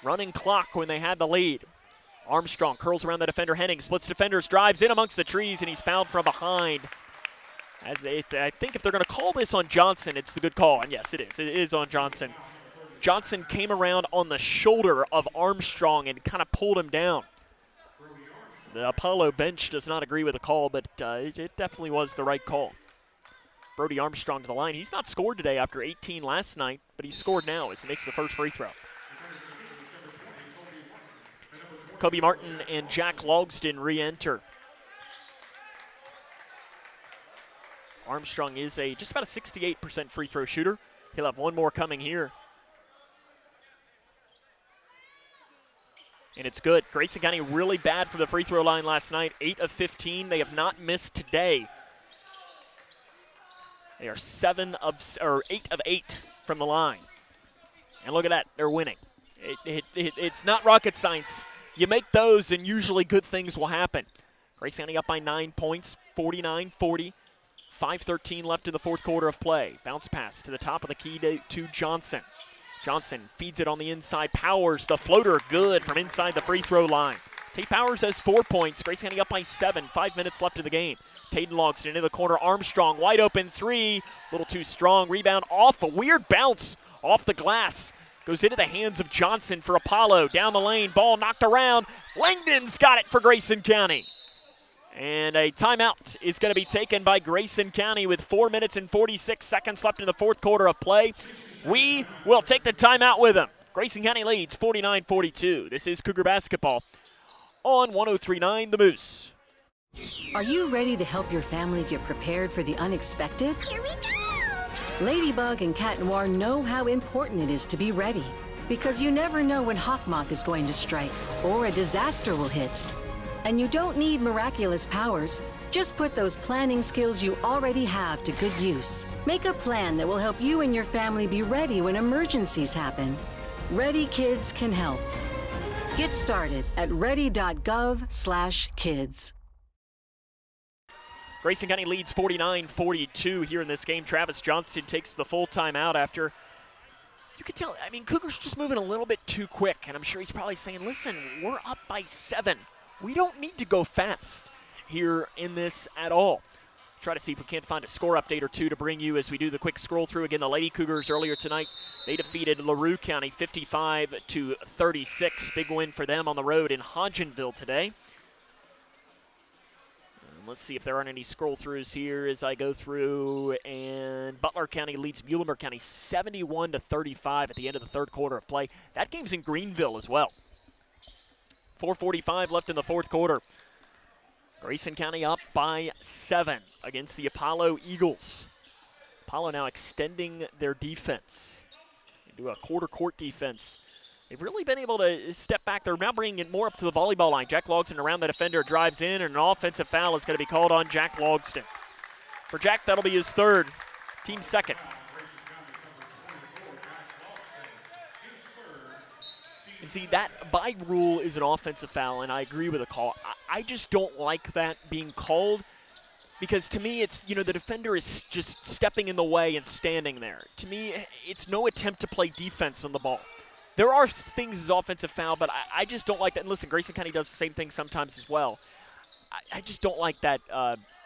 Running clock when they had the lead. Armstrong curls around the defender. Henning splits defenders, drives in amongst the trees, and he's fouled from behind. I think if they're going to call this on Johnson, it's the good call. And yes, it is. It is on Johnson. Johnson came around on the shoulder of Armstrong and kind of pulled him down. The Apollo bench does not agree with the call, but it definitely was the right call. Brody Armstrong to the line. He's not scored today after 18 last night, but he scored now as he makes the first free throw. Kobe Martin and Jack Logston re-enter. Armstrong is just about a 68% free throw shooter. He'll have one more coming here. And it's good. Grayson County really bad from the free throw line last night. 8 of 15. They have not missed today. They are 8 of 8 from the line. And look at that. They're winning. It's not rocket science. You make those and usually good things will happen. Grayson County up by 9 points, 49-40. 5:13 left in the fourth quarter of play. Bounce pass to the top of the key to Johnson. Johnson feeds it on the inside. Powers, the floater, good from inside the free throw line. Tate Powers has 4 points. Grayson County up by 7. 5 minutes left in the game. Taden Logston into the corner. Armstrong, wide open three. A little too strong. Rebound off. A weird bounce off the glass. Goes into the hands of Johnson for Apollo. Down the lane. Ball knocked around. Langdon's got it for Grayson County. And a timeout is going to be taken by Grayson County with 4 minutes and 46 seconds left in the fourth quarter of play. We will take the timeout with them. Grayson County leads 49-42. This is Cougar basketball on 103.9 The Moose. Are you ready to help your family get prepared for the unexpected? Here we go! Ladybug and Cat Noir know how important it is to be ready, because you never know when Hawkmoth is going to strike or a disaster will hit. And you don't need miraculous powers. Just put those planning skills you already have to good use. Make a plan that will help you and your family be ready when emergencies happen. Ready Kids can help. Get started at ready.gov/kids. Grayson County leads 49-42 here in this game. Travis Johnston takes the full timeout after, you could tell, Cougars just moving a little bit too quick, and I'm sure he's probably saying, listen, we're up by 7. We don't need to go fast here in this at all. Try to see if we can't find a score update or two to bring you as we do the quick scroll through. Again, the Lady Cougars earlier tonight, they defeated LaRue County 55-36. Big win for them on the road in Hodgenville today. Let's see if there aren't any scroll throughs here as I go through. And Butler County leads Muhlenberg County 71-35 at the end of the third quarter of play. That game's in Greenville as well. 4:45 left in the fourth quarter. Grayson County up by 7 against the Apollo Eagles. Apollo now extending their defense into a quarter court defense they've really been able to step back. They're now bringing it more up to the volleyball line. Jack Logston around the defender, drives in, and an offensive foul is going to be called on Jack Logston. For Jack, that'll be his third, team second. And see, that by rule is an offensive foul, and I agree with the call. I just don't like that being called because to me it's, the defender is just stepping in the way and standing there. To me, it's no attempt to play defense on the ball. There are things as offensive foul, but I just don't like that. And listen, Grayson County does the same thing sometimes as well. I just don't like that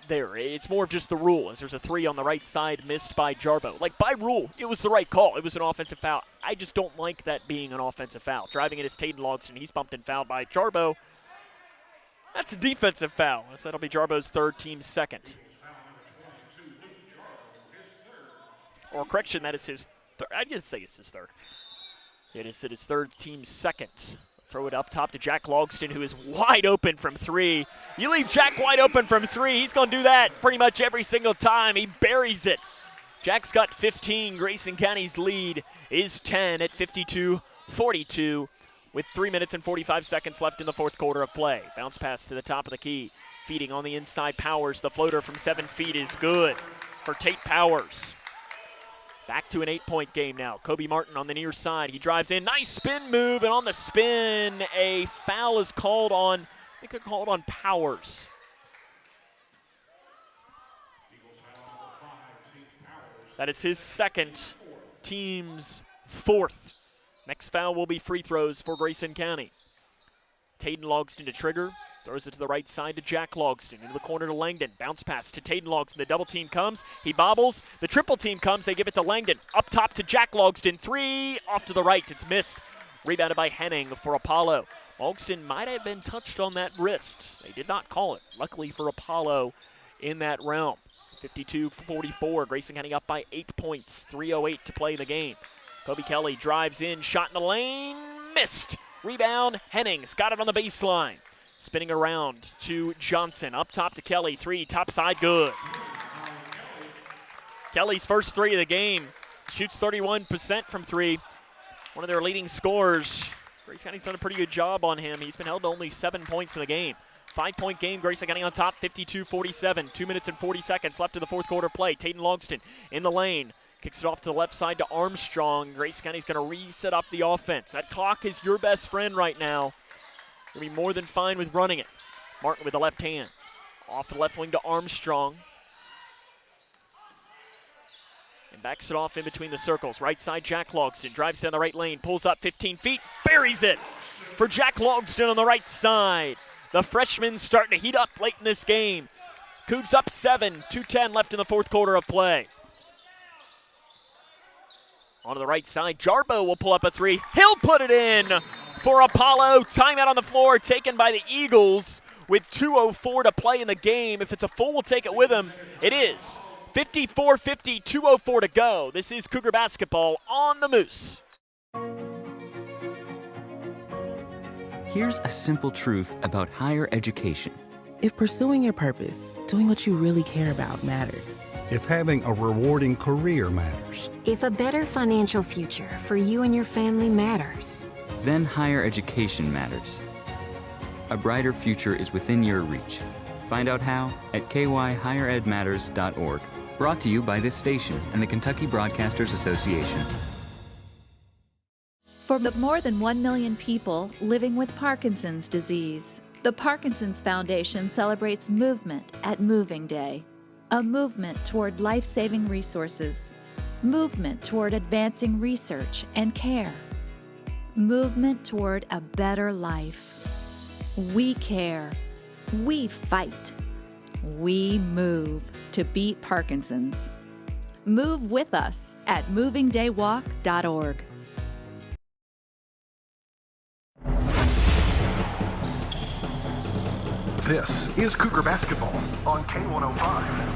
there. It's more of just the rule, as there's a 3 on the right side missed by Jarbo. Like, by rule, it was the right call. It was an offensive foul. I just don't like that being an offensive foul. Driving it is Taden Logston. He's bumped and fouled by Jarbo. That's a defensive foul. So that'll be Jarbo's third, team second. Or correction, that is his third. I didn't say it's his third. It is his third, team second. Throw it up top to Jack Logston, who is wide open from 3. You leave Jack wide open from 3, he's going to do that pretty much every single time. He buries it. Jack's got 15. Grayson County's lead is 10 at 52-42 with 3 minutes and 45 seconds left in the fourth quarter of play. Bounce pass to the top of the key. Feeding on the inside, Powers. The floater from 7 feet is good for Tate Powers. Back to an 8-point game now. Kobe Martin on the near side. He drives in. Nice spin move, and on the spin, a foul is called on, I think they're called on Powers. That is his second, team's fourth. Next foul will be free throws for Grayson County. Taden Logston to trigger. Throws it to the right side to Jack Logston. Into the corner to Langdon. Bounce pass to Taden Logston. The double team comes. He bobbles. The triple team comes. They give it to Langdon. Up top to Jack Logston. 3 off to the right. It's missed. Rebounded by Henning for Apollo. Logston might have been touched on that wrist. They did not call it. Luckily for Apollo in that realm. 52-44. Grayson County up by 8 points. 3:08 to play the game. Kobe Kelly drives in. Shot in the lane. Missed. Rebound. Hennings got it on the baseline. Spinning around to Johnson. Up top to Kelly. 3, top side, good. Kelly's first 3 of the game. Shoots 31% from 3. One of their leading scorers. Grayson County's done a pretty good job on him. He's been held to only 7 points in the game. 5-point game. Grayson County on top, 52-47. 2 minutes and 40 seconds left in the fourth quarter play. Taden Logston in the lane. Kicks it off to the left side to Armstrong. Grayson County's going to reset up the offense. That clock is your best friend right now. Going to be more than fine with running it. Martin with the left hand. Off the left wing to Armstrong. And backs it off in between the circles. Right side, Jack Logston. Drives down the right lane. Pulls up 15 feet. Buries it for Jack Logston on the right side. The freshman's starting to heat up late in this game. Cougs up 7. 2:10 left in the fourth quarter of play. Onto the right side. Jarbo will pull up a 3. He'll put it in for Apollo. Timeout on the floor taken by the Eagles with 2:04 to play in the game. If it's a full, we'll take it with them. It is. 54-50, 2:04 to go. This is Cougar basketball on the Moose. Here's a simple truth about higher education. If pursuing your purpose, doing what you really care about matters. If having a rewarding career matters. If a better financial future for you and your family matters. Then higher education matters. A brighter future is within your reach. Find out how at kyhigheredmatters.org. Brought to you by this station and the Kentucky Broadcasters Association. For the more than 1 million people living with Parkinson's disease, the Parkinson's Foundation celebrates movement at Moving Day. A movement toward life-saving resources. Movement toward advancing research and care. Movement toward a better life. We care. We fight. We move to beat Parkinson's. Move with us at movingdaywalk.org. This is Cougar Basketball on K105.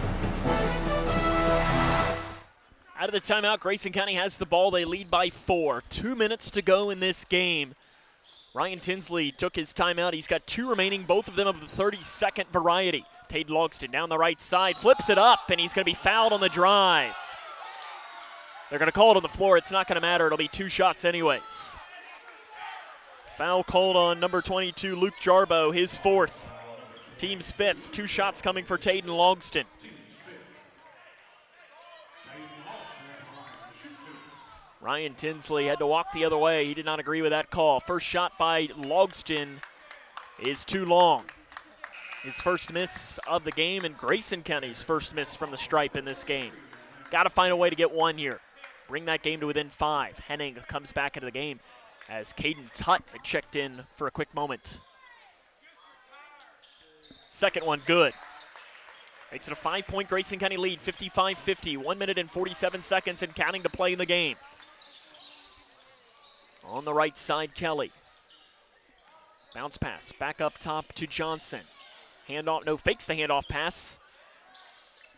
Out of the timeout, Grayson County has the ball. They lead by 4. 2 minutes to go in this game. Ryan Tinsley took his timeout. He's got 2 remaining, both of them of the 30-second variety. Taden Logston down the right side, flips it up, and he's going to be fouled on the drive. They're going to call it on the floor. It's not going to matter. It'll be 2 shots anyways. Foul called on number 22, Luke Jarbo, his fourth. Team's fifth. 2 shots coming for Taden Logston. Ryan Tinsley had to walk the other way. He did not agree with that call. First shot by Logston is too long. His first miss of the game, and Grayson County's first miss from the stripe in this game. Got to find a way to get one here. Bring that game to within 5. Henning comes back into the game as Caden Tutt had checked in for a quick moment. Second one, good. Makes it a 5-point Grayson County lead, 55-50. 1 minute and 47 seconds and counting to play in the game. On the right side, Kelly. Bounce pass, back up top to Johnson. Handoff, no, fakes the handoff pass.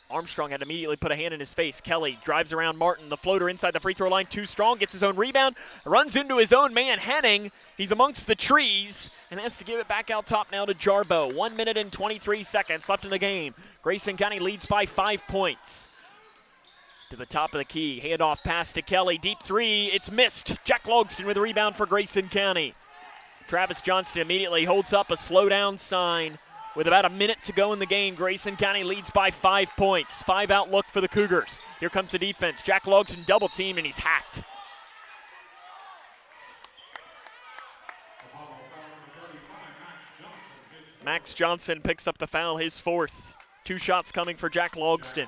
Armstrong had to immediately put a hand in his face. Kelly drives around Martin. The floater inside the free throw line, too strong. Gets his own rebound, runs into his own man, Henning. He's amongst the trees and has to give it back out top now to Jarbo. 1 minute and 23 seconds left in the game. Grayson County leads by 5 points. To the top of the key, handoff pass to Kelly. Deep three, it's missed. Jack Logston with a rebound for Grayson County. Travis Johnston immediately holds up a slow down sign. With about a minute to go in the game, Grayson County leads by 5 points. 5-out look for the Cougars. Here comes the defense. Jack Logston double teamed and he's hacked. Max Johnson picks up the foul, his fourth. 2 shots coming for Jack Logston.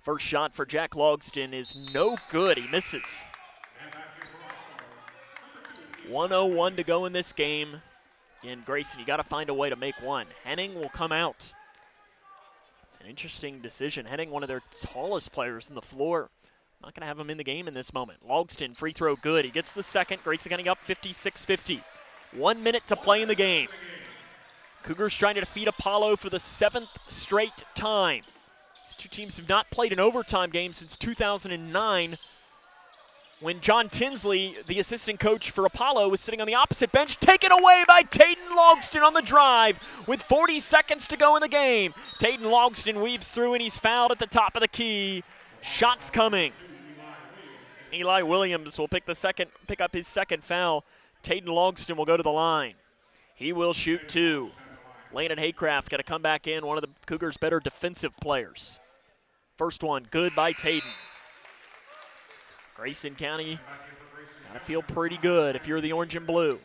First shot for Jack Logston is no good. He misses. 1:01 to go in this game. Again, Grayson, you got to find a way to make one. Henning will come out. It's an interesting decision. Henning, one of their tallest players on the floor. Not going to have him in the game in this moment. Logston, free throw good. He gets the second. Grayson getting up 56-50. 1 minute to play in the game. Cougars trying to defeat Apollo for the 7th straight time. These two teams have not played an overtime game since 2009 when John Tinsley, the assistant coach for Apollo, was sitting on the opposite bench, taken away by Taden Logston on the drive with 40 seconds to go in the game. Taden Logston weaves through and he's fouled at the top of the key. Shots coming. Eli Williams will pick up his second foul. Taden Logston will go to the line. He will shoot 2. Landon Haycraft got to come back in, one of the Cougars' better defensive players. First one, good by Taden. Grayson County got to feel pretty good if you're the orange and blue.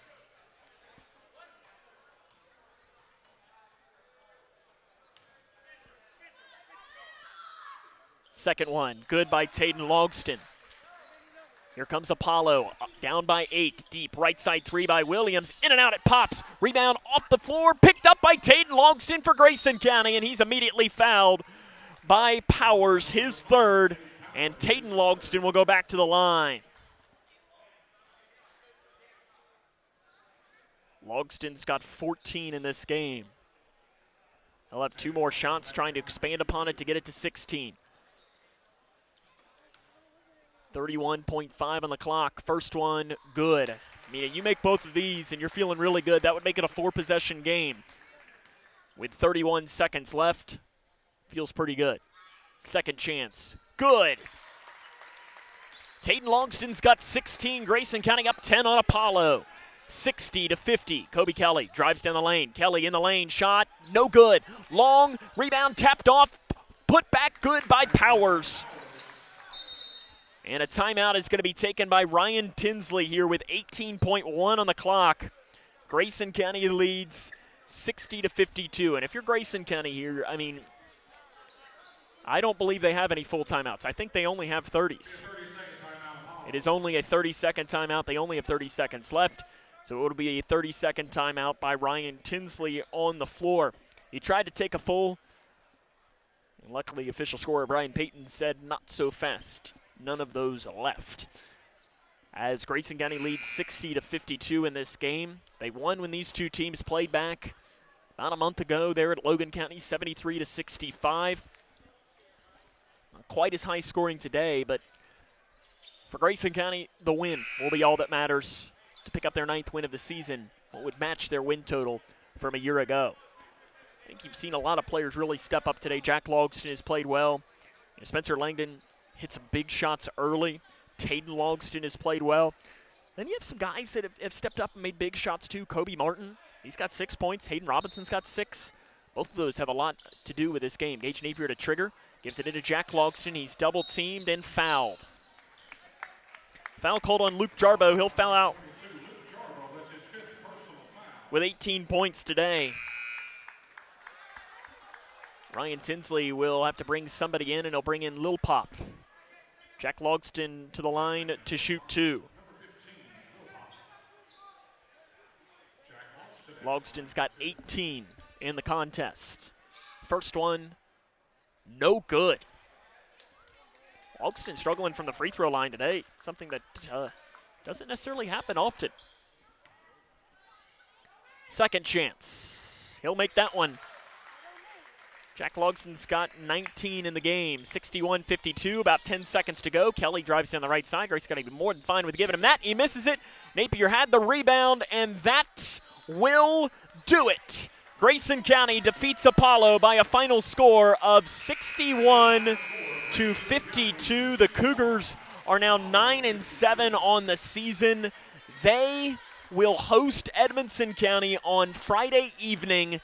Second one, good by Taden Logston. Here comes Apollo, down by 8, deep, right side 3 by Williams, in and out it pops, rebound off the floor, picked up by Taden Logston for Grayson County, and he's immediately fouled by Powers, his third, and Taden Logston will go back to the line. Logston's got 14 in this game. He'll have 2 more shots trying to expand upon it to get it to 16. 31.5 on the clock. First one, good. I mean, you make both of these and you're feeling really good. That would make it a 4-possession game. With 31 seconds left, feels pretty good. Second chance, good. Taden Logston's got 16. Grayson County up 10 on Apollo. 60-50. Kobe Kelly drives down the lane. Kelly in the lane, shot, no good. Long, rebound tapped off, put back good by Powers. And a timeout is going to be taken by Ryan Tinsley here with 18.1 on the clock. Grayson County leads 60-52. And if you're Grayson County here, I mean, I don't believe they have any full timeouts. I think they only have 30s. It is only a 30-second timeout. They only have 30 seconds left. So it will be a 30-second timeout by Ryan Tinsley on the floor. He tried to take a full, and luckily official scorer Brian Payton said not so fast. None of those left. As Grayson County leads 60-52 in this game. They won when these two teams played back about a month ago there at Logan County, 73-65. Not quite as high scoring today, but for Grayson County, the win will be all that matters to pick up their 9th win of the season, what would match their win total from a year ago. I think you've seen a lot of players really step up today. Jack Logston has played well. Spencer Langdon hit some big shots early. Taden Logston has played well. Then you have some guys that have stepped up and made big shots too. Kobe Martin, he's got 6 points. Hayden Robinson's got 6. Both of those have a lot to do with this game. Gage Napier to trigger. Gives it into Jack Logston. He's double teamed and fouled. Foul called on Luke Jarbo. He'll foul out with 18 points today. Ryan Tinsley will have to bring somebody in, and he'll bring in Lil Pop. Jack Logston to the line to shoot 2. Logston's got 18 in the contest. First one, no good. Logston struggling from the free throw line today, something that doesn't necessarily happen often. Second chance. He'll make that one. Jack Logston's got 19 in the game, 61-52, about 10 seconds to go. Kelly drives down the right side. Grace got to be more than fine with giving him that. He misses it. Napier had the rebound, and that will do it. Grayson County defeats Apollo by a final score of 61-52. The Cougars are now 9-7 on the season. They will host Edmonson County on Friday evening,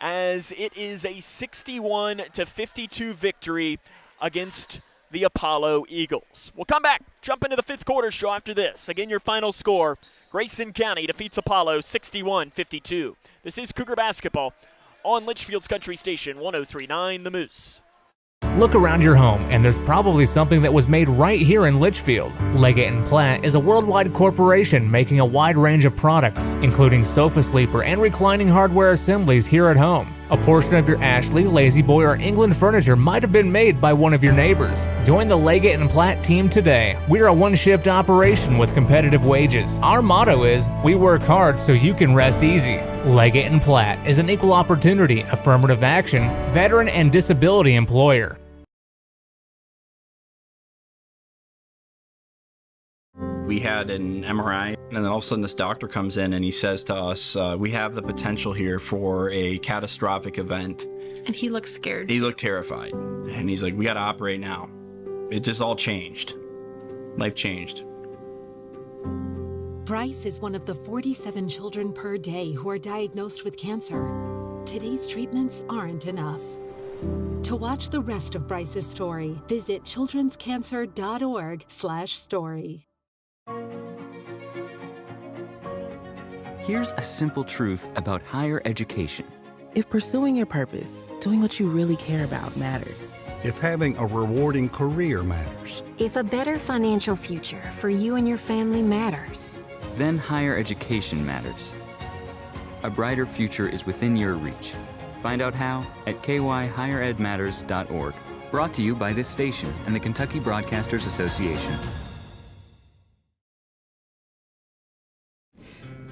as it is a 61-52 victory against the Apollo Eagles. We'll come back, jump into the fifth quarter show after this. Again, your final score, Grayson County defeats Apollo 61-52. This is Cougar Basketball on Litchfield's Country Station 103.9 The Moose. Look around your home, and there's probably something that was made right here in Litchfield. Leggett & Platt is a worldwide corporation making a wide range of products, including sofa sleeper and reclining hardware assemblies here at home. A portion of your Ashley, Lazy Boy, or England furniture might have been made by one of your neighbors. Join the Leggett & Platt team today. We're a one-shift operation with competitive wages. Our motto is, we work hard so you can rest easy. Leggett & Platt is an equal opportunity, affirmative action, veteran, and disability employer. We had an MRI, and then all of a sudden this doctor comes in and he says to us, we have the potential here for a catastrophic event. And he looked scared. He looked terrified. And he's like, we got to operate now. It just all changed. Life changed. Bryce is one of the 47 children per day who are diagnosed with cancer. Today's treatments aren't enough. To watch the rest of Bryce's story, visit childrenscancer.org/story. Here's a simple truth about higher education. If pursuing your purpose, doing what you really care about matters. If having a rewarding career matters. If a better financial future for you and your family matters. Then higher education matters. A brighter future is within your reach. Find out how at kyhigheredmatters.org. Brought to you by this station and the Kentucky Broadcasters Association.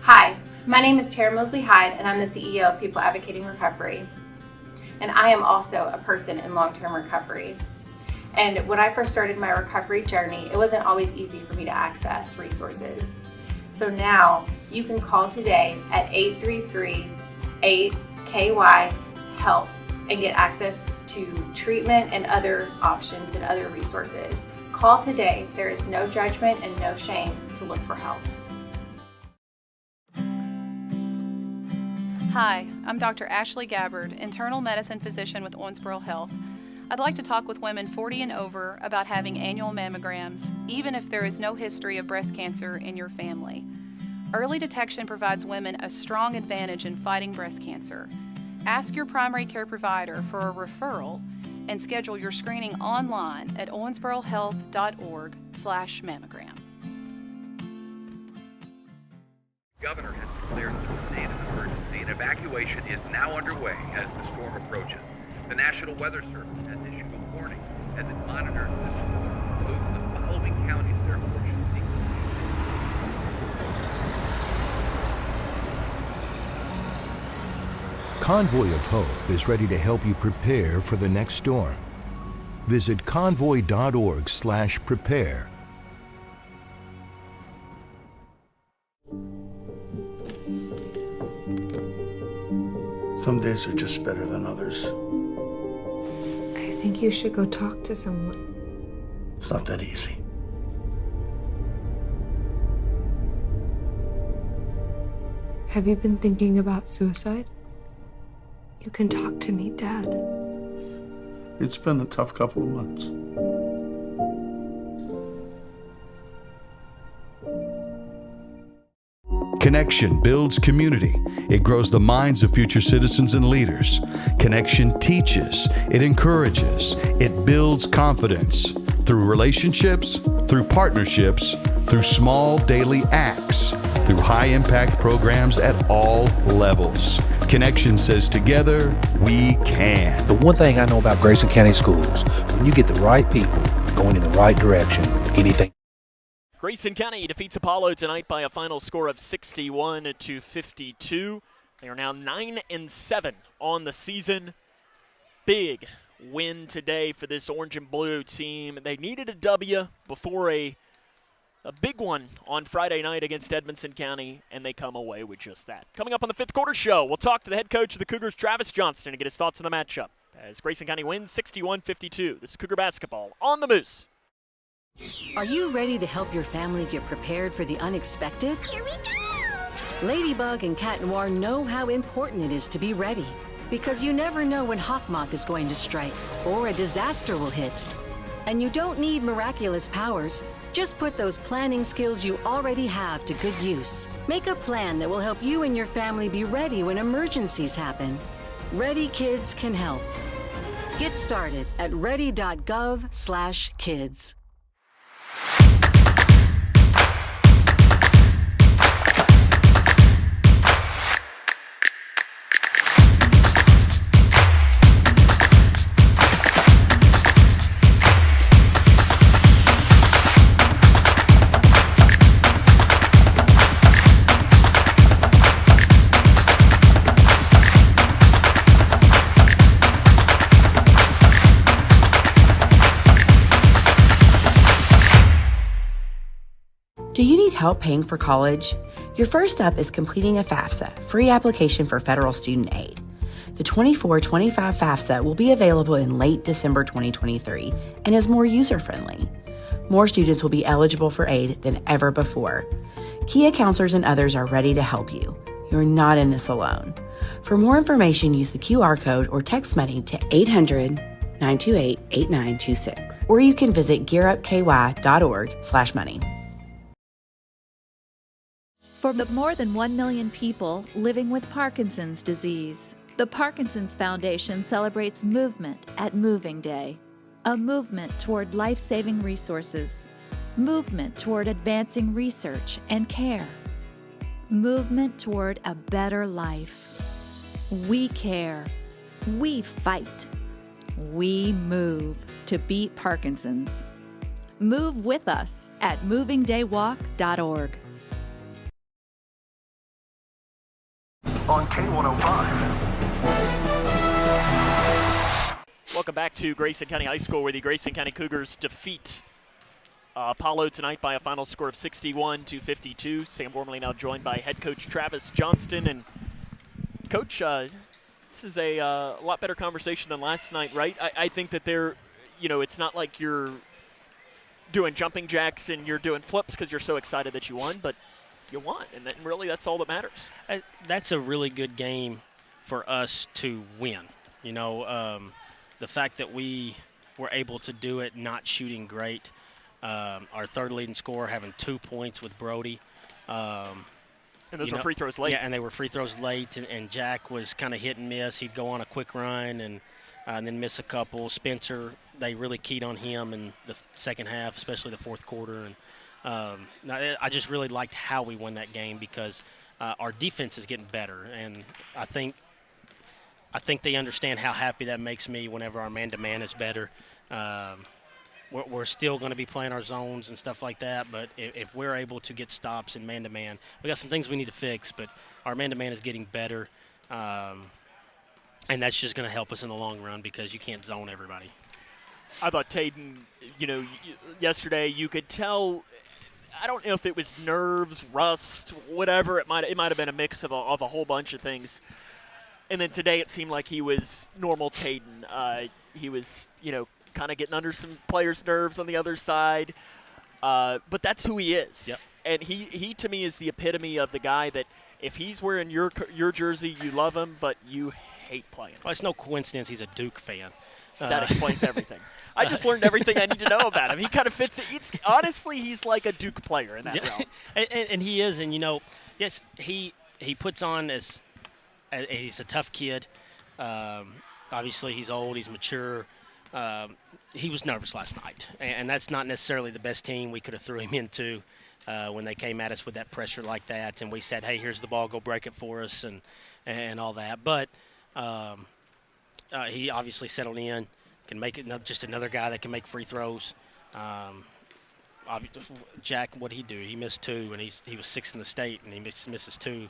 Hi, my name is Tara Mosley Hyde, and I'm the CEO of People Advocating Recovery. And I am also a person in long-term recovery. And when I first started my recovery journey, it wasn't always easy for me to access resources. So now you can call today at 833-8KY-HELP and get access to treatment and other options and other resources. Call today. There is no judgment and no shame to look for help. Hi, I'm Dr. Ashley Gabbard, internal medicine physician with Owensboro Health. I'd like to talk with women 40 and over about having annual mammograms, even if there is no history of breast cancer in your family. Early detection provides women a strong advantage in fighting breast cancer. Ask your primary care provider for a referral and schedule your screening online at owensborohealth.org/mammogram. Governor has declared a state of emergency, and evacuation is now underway as the storm approaches. The National Weather Service has issued a warning as it monitors the storm. Those in the following counties, therefore, should seek. Convoy of Hope is ready to help you prepare for the next storm. Visit convoy.org/prepare. Some days are just better than others. I think you should go talk to someone. It's not that easy. Have you been thinking about suicide? You can talk to me, Dad. It's been a tough couple of months. Connection builds community. It grows the minds of future citizens and leaders. Connection teaches. It encourages. It builds confidence. Through relationships, through partnerships, through small daily acts, through high-impact programs at all levels. Connection says together, we can. The one thing I know about Grayson County Schools, when you get the right people going in the right direction, anything. Grayson County defeats Apollo tonight by a final score of 61-52. They are now 9-7 on the season. Big win today for this orange and blue team. They needed a W before a big one on Friday night against Edmonson County, and they come away with just that. Coming up on the fifth quarter show, we'll talk to the head coach of the Cougars, Travis Johnston, and get his thoughts on the matchup as Grayson County wins 61-52. This is Cougar basketball on the Moose. Are you ready to help your family get prepared for the unexpected? Here we go! Ladybug and Cat Noir know how important it is to be ready, because you never know when Hawkmoth is going to strike or a disaster will hit. And you don't need miraculous powers. Just put those planning skills you already have to good use. Make a plan that will help you and your family be ready when emergencies happen. Ready Kids can help. Get started at ready.gov/kids. Do you need help paying for college? Your first step is completing a FAFSA, free application for federal student aid. The 24-25 FAFSA will be available in late December 2023 and is more user-friendly. More students will be eligible for aid than ever before. Kia counselors and others are ready to help you. You're not in this alone. For more information, use the QR code or text money to 800-928-8926. Or you can visit gearupky.org/money. For the more than 1 million people living with Parkinson's disease, the Parkinson's Foundation celebrates movement at Moving Day. A movement toward life-saving resources. Movement toward advancing research and care. Movement toward a better life. We care. We fight. We move to beat Parkinson's. Move with us at movingdaywalk.org. On K105. Welcome back to Grayson County High School, where the Grayson County Cougars defeat Apollo tonight by a final score of 61-52. Sam Wormley now joined by head coach Travis Johnston. And Coach, this is a lot better conversation than last night, right? I think that it's not like you're doing jumping jacks and you're doing flips because you're so excited that you won, but you won, and really that's all that matters. That's a really good game for us to win. The fact that we were able to do it, not shooting great. Our third leading scorer having 2 points with Brody. And those were free throws late. Yeah, and they were free throws late, and Jack was kind of hit and miss. He'd go on a quick run and then miss a couple. Spencer, they really keyed on him in the second half, especially the fourth quarter. And I just really liked how we won that game because our defense is getting better, and I think they understand how happy that makes me whenever our man-to-man is better. We're still going to be playing our zones and stuff like that, but if we're able to get stops in man-to-man, we got some things we need to fix, but our man-to-man is getting better, and that's just going to help us in the long run because you can't zone everybody. I thought Tayden, yesterday you could tell – I don't know if it was nerves, rust, whatever. It might have been a mix of a whole bunch of things. And then today it seemed like he was normal Tayden. He was, kind of getting under some players' nerves on the other side. But that's who he is. Yep. And he to me is the epitome of the guy that if he's wearing your jersey, you love him, but you hate playing. Well, it's no coincidence he's a Duke fan. That explains everything. I just learned everything I need to know about him. He kind of fits it. Honestly, he's like a Duke player in that realm. And he is. And, yes, he puts on as he's a tough kid. Obviously, he's old. He's mature. He was nervous last night. And that's not necessarily the best team we could have threw him into when they came at us with that pressure like that. And we said, hey, here's the ball. Go break it for us and all that. But he obviously settled in, can make it just another guy that can make free throws. Jack, what'd he do? He missed 2, and he was 6th in the state, and he misses 2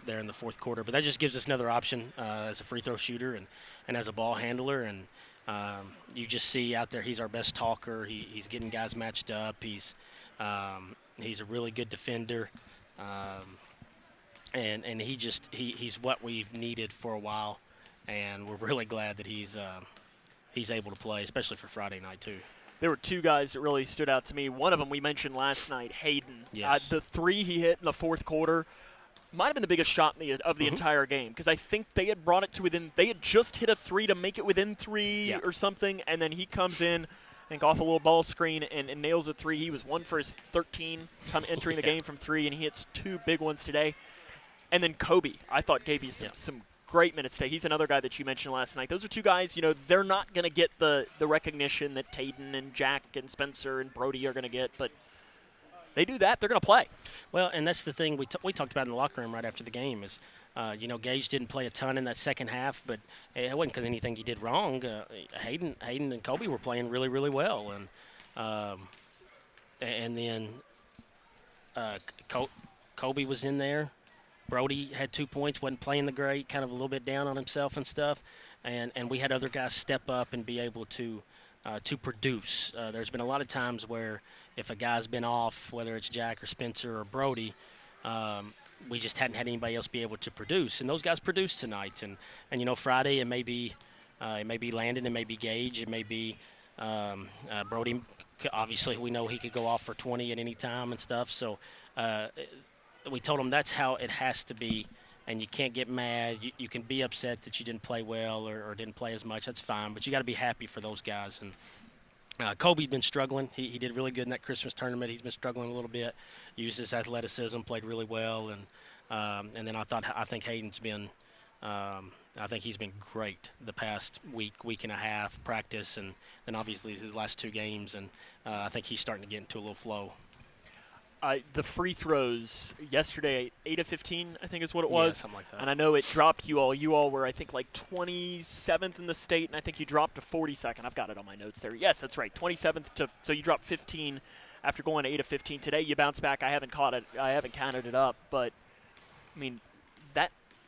there in the fourth quarter. But that just gives us another option as a free throw shooter and as a ball handler. And you just see out there he's our best talker. He's getting guys matched up. He's a really good defender. And he's what we've needed for a while. And we're really glad that he's able to play, especially for Friday night, too. There were 2 guys that really stood out to me. One of them we mentioned last night, Hayden. Yes. The 3 he hit in the fourth quarter might have been the biggest shot of the entire game, because I think they had brought it to they had just hit a 3 to make it within 3 or something, and then he comes in, I think off a little ball screen, and nails a 3. He was 1 for his 13 entering the game from 3, and he hits 2 big ones today. And then Kobe, I thought, gave you some great minutes today. He's another guy that you mentioned last night. Those are 2 guys, they're not going to get the recognition that Tayden and Jack and Spencer and Brody are going to get, but they do that, they're going to play. Well, and that's the thing we talked about in the locker room right after the game is, Gage didn't play a ton in that second half, but it wasn't because anything he did wrong. Hayden and Kobe were playing really, really well. And then Kobe was in there. Brody had 2 points, wasn't playing the great, kind of a little bit down on himself and stuff. And we had other guys step up and be able to produce. There's been a lot of times where if a guy's been off, whether it's Jack or Spencer or Brody, we just hadn't had anybody else be able to produce. And those guys produced tonight. And Friday it may be Landon, it may be Gage, it may be Brody. Obviously, we know he could go off for 20 at any time and stuff. So we told him that's how it has to be, and you can't get mad. You can be upset that you didn't play well or didn't play as much. That's fine, but you got to be happy for those guys. And Kobe's been struggling. He did really good in that Christmas tournament. He's been struggling a little bit. Used his athleticism, played really well, and then I think Hayden's been. I think he's been great the past week and a half practice, and then obviously his last 2 games, and I think he's starting to get into a little flow. The free throws yesterday, 8 of 15, I think is what it was. Yeah, something like that. And I know it dropped you all. You all were, I think, like 27th in the state, and I think you dropped to 42nd. I've got it on my notes there. Yes, that's right, 27th so you dropped 15 after going 8 of 15 today. You bounced back. I haven't counted it up, but I mean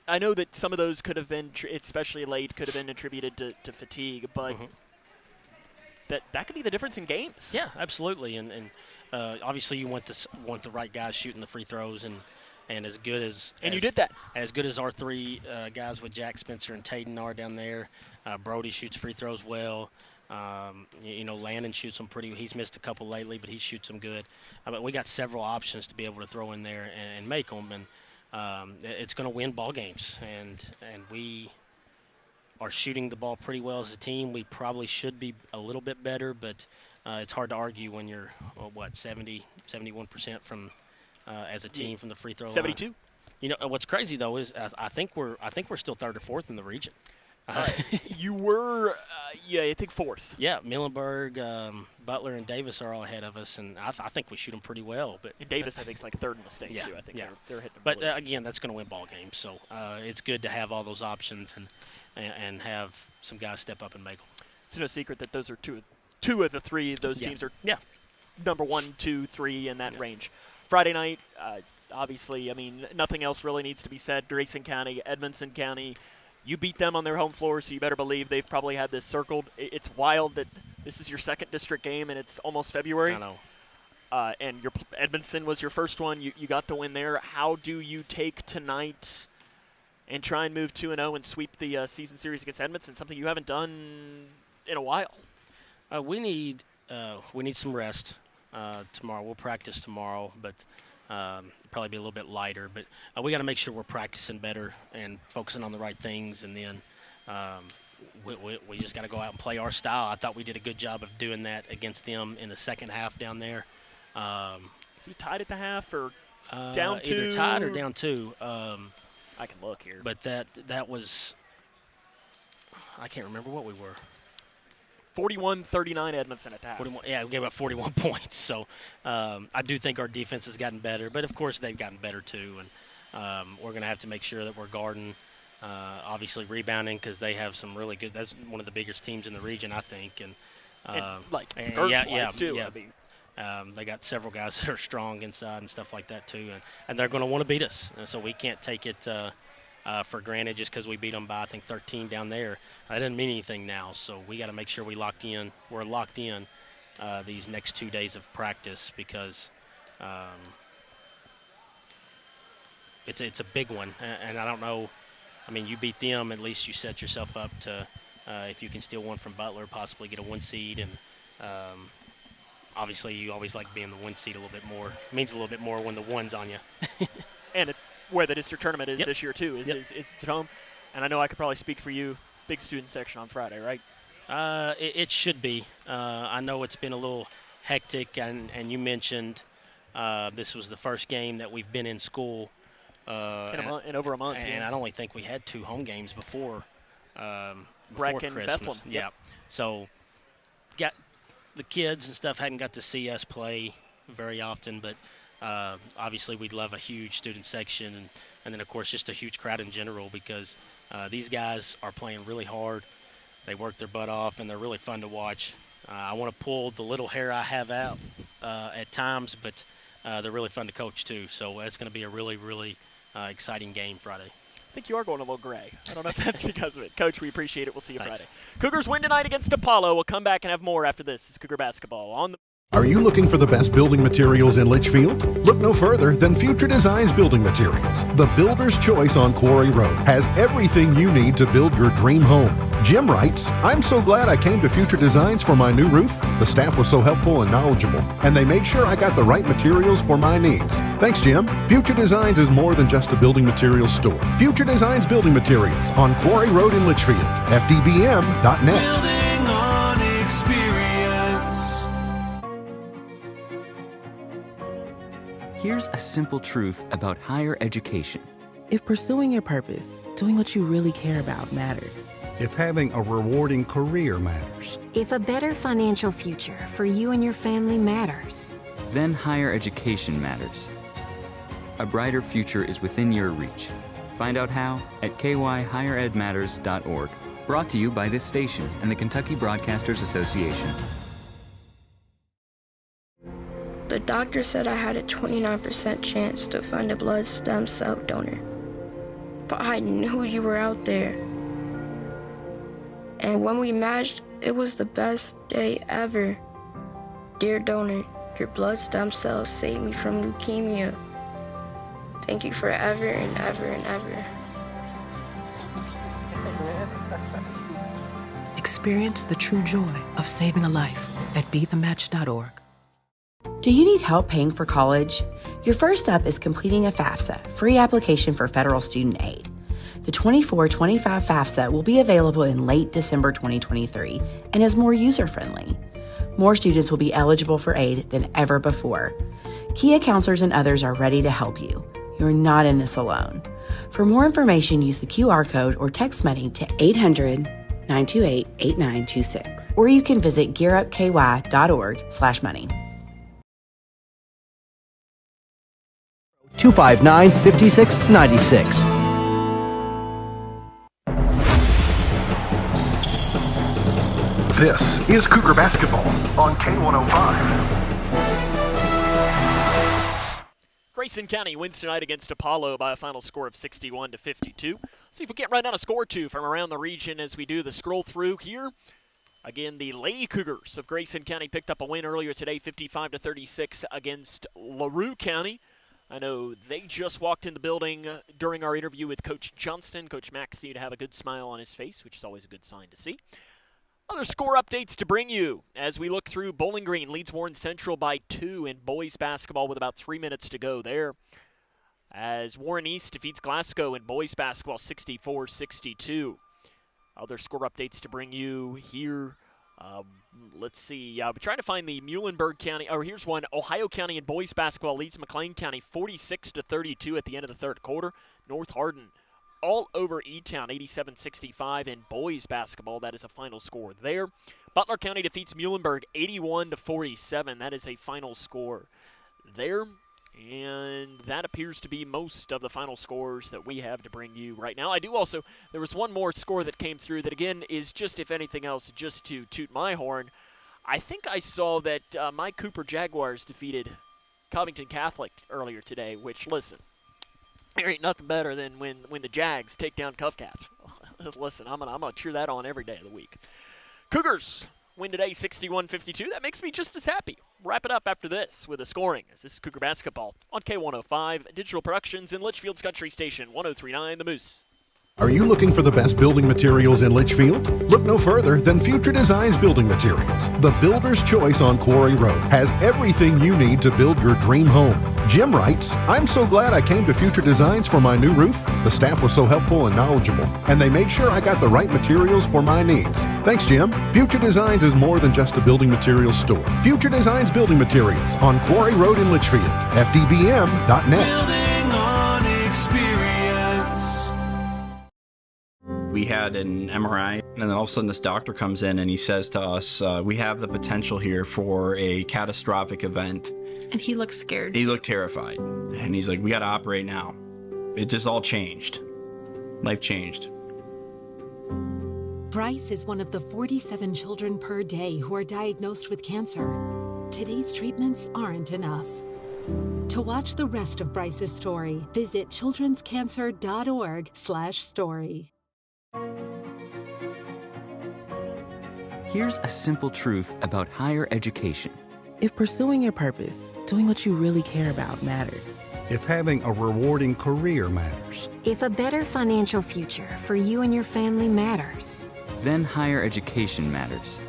I know that some of those could have been, especially late, could have been attributed to fatigue, but that could be the difference in games. Yeah, absolutely, and obviously you want the right guys shooting the free throws, and as good as you did that. As good as our 3 guys with Jack, Spencer, and Tayden are down there. Brody shoots free throws well. Landon shoots them pretty. He's missed a couple lately, but he shoots them good. But we got several options to be able to throw in there and make them, and it's going to win ball games. And we are shooting the ball pretty well as a team. We probably should be a little bit better, but it's hard to argue when you're 71% from as a team from the free throw line. 72. What's crazy though is I think we're still 3rd or 4th in the region. You were, I think 4th. Yeah, Muhlenberg, Butler, and Davis are all ahead of us, and I think we shoot them pretty well. But Davis, I think, is like 3rd in the state too. I think they're hitting them. But again, that's going to win ball games, so it's good to have all those options and have some guys step up and make them. It's no secret that those are two of the 3 of those teams are number 1, 2, 3 in that range. Friday night, obviously, I mean, nothing else really needs to be said. Grayson County, Edmonson County. You beat them on their home floor, so you better believe they've probably had this circled. It's wild that this is your 2nd district game, and it's almost February. I know. And Edmonson was your first one. You got the win there. How do you take tonight and try and move 2-0 and sweep the season series against Edmonton, something you haven't done in a while? We need some rest tomorrow. We'll practice tomorrow, but probably be a little bit lighter. But we got to make sure we're practicing better and focusing on the right things, and then we just got to go out and play our style. I thought we did a good job of doing that against them in the second half down there. So he was tied at the half or down 2? Either tied or down 2. I can look here. But that was – I can't remember what we were. 41-39 Edmonton at the half. 41, yeah, we gave up 41 points. So I do think our defense has gotten better. But, of course, they've gotten better too. And we're going to have to make sure that we're guarding, obviously rebounding, because they have some really good – that's one of the biggest teams in the region, I think. And girth-wise too. Yeah. I mean. They got several guys that are strong inside and stuff like that too. And they're going to want to beat us. And so we can't take it for granted just because we beat them by, I think, 13 down there. That doesn't mean anything now. So we got to make sure we're locked in these next 2 days of practice, because it's a big one. And I don't know. I mean, you beat them, at least you set yourself up to, if you can steal one from Butler, possibly get a 1 seed. And obviously you always like being the 1 seed a little bit more. It means a little bit more when the 1's on you. And where the district tournament is this year too, is it's at home. And I know I could probably speak for you, big student section on Friday, right? It should be. I know it's been a little hectic, and you mentioned this was the first game that we've been in school in over a month. And I don't think we had 2 home games before Breck and Christmas. Bethlehem. Yeah. So got the kids and stuff hadn't got to see us play very often, but obviously we'd love a huge student section, and then of course just a huge crowd in general, because these guys are playing really hard. They work their butt off, and they're really fun to watch. I want to pull the little hair I have out at times, but they're really fun to coach too. So it's going to be a really, really exciting game Friday. I think you are going a little gray. I don't know if that's because of it. Coach, we appreciate it. We'll see you Friday. Cougars win tonight against Apollo. We'll come back and have more after this. It's Cougar basketball on the. Are you looking for the best building materials in Litchfield? Look no further than Future Designs Building Materials. The builder's choice on Quarry Road has everything you need to build your dream home. Jim writes, "I'm so glad I came to Future Designs for my new roof. The staff was so helpful and knowledgeable, and they made sure I got the right materials for my needs. Thanks, Jim." Future Designs is more than just a building materials store. Future Designs Building Materials on Quarry Road in Litchfield. FDBM.net. Building on experience. Here's a simple truth about higher education. If pursuing your purpose, doing what you really care about matters. If having a rewarding career matters. If a better financial future for you and your family matters. Then higher education matters. A brighter future is within your reach. Find out how at kyhigheredmatters.org. Brought to you by this station and the Kentucky Broadcasters Association. The doctor said I had a 29% chance to find a blood stem cell donor. But I knew you were out there. And when we matched, it was the best day ever. Dear donor, your blood stem cells saved me from leukemia. Thank you forever and ever and ever. Experience the true joy of saving a life at BeTheMatch.org. Do you need help paying for college? Your first step is completing a FAFSA, free application for federal student aid. The 24-25 FAFSA will be available in late December 2023 and is more user-friendly. More students will be eligible for aid than ever before. Kia counselors and others are ready to help you. You're not in this alone. For more information, use the QR code or text money to 800-928-8926. Or you can visit gearupky.org/money. 259-5696. This is Cougar Basketball on K105. Grayson County wins tonight against Apollo by a final score of 61-52. See if we can't run down a score or two from around the region as we do the scroll through here. Again, the Lady Cougars of Grayson County picked up a win earlier today, 55-36 against LaRue County. I know they just walked in the building during our interview with Coach Johnston. Coach Mack seemed to have a good smile on his face, which is always a good sign to see. Other score updates to bring you as we look through. Bowling Green leads Warren Central by 2 in boys basketball with about 3 minutes to go there. As Warren East defeats Glasgow in boys basketball 64-62. Other score updates to bring you here. Let's see. We're trying to find the Muhlenberg County. Oh, here's one. Ohio County in boys basketball leads McLean County 46-32 at the end of the third quarter. North Hardin all over E-Town 87-65 in boys basketball. That is a final score there. Butler County defeats Muhlenberg 81-47. That is a final score there. And that appears to be most of the final scores that we have to bring you right now. There was one more score that came through that, again, is just, if anything else, just to toot my horn. I think I saw that my Cooper Jaguars defeated Covington Catholic earlier today, which, listen, there ain't nothing better than when the Jags take down Cuff Caps. Listen, I'm gonna cheer that on every day of the week. Cougars win today 61-52. That makes me just as happy. Wrap it up after this with a scoring, as this is Cougar Basketball on K105 Digital Productions in Litchfield's Country Station 103.9 The Moose. Are you looking for the best building materials in Litchfield? Look no further than Future Designs Building Materials. The builder's choice on Quarry Road has everything you need to build your dream home. Jim writes, "I'm so glad I came to Future Designs for my new roof. The staff was so helpful and knowledgeable, and they made sure I got the right materials for my needs. Thanks, Jim." Future Designs is more than just a building materials store. Future Designs Building Materials on Quarry Road in Litchfield. FDBM.net. Building on experience. We had an MRI, and then all of a sudden this doctor comes in and he says to us, we have the potential here for a catastrophic event. And he looked scared. He looked terrified. And he's like, we got to operate now. It just all changed. Life changed. Bryce is one of the 47 children per day who are diagnosed with cancer. Today's treatments aren't enough. To watch the rest of Bryce's story, visit childrenscancer.org/story. Here's a simple truth about higher education. If pursuing your purpose, doing what you really care about matters. If having a rewarding career matters. If a better financial future for you and your family matters. Then higher education matters.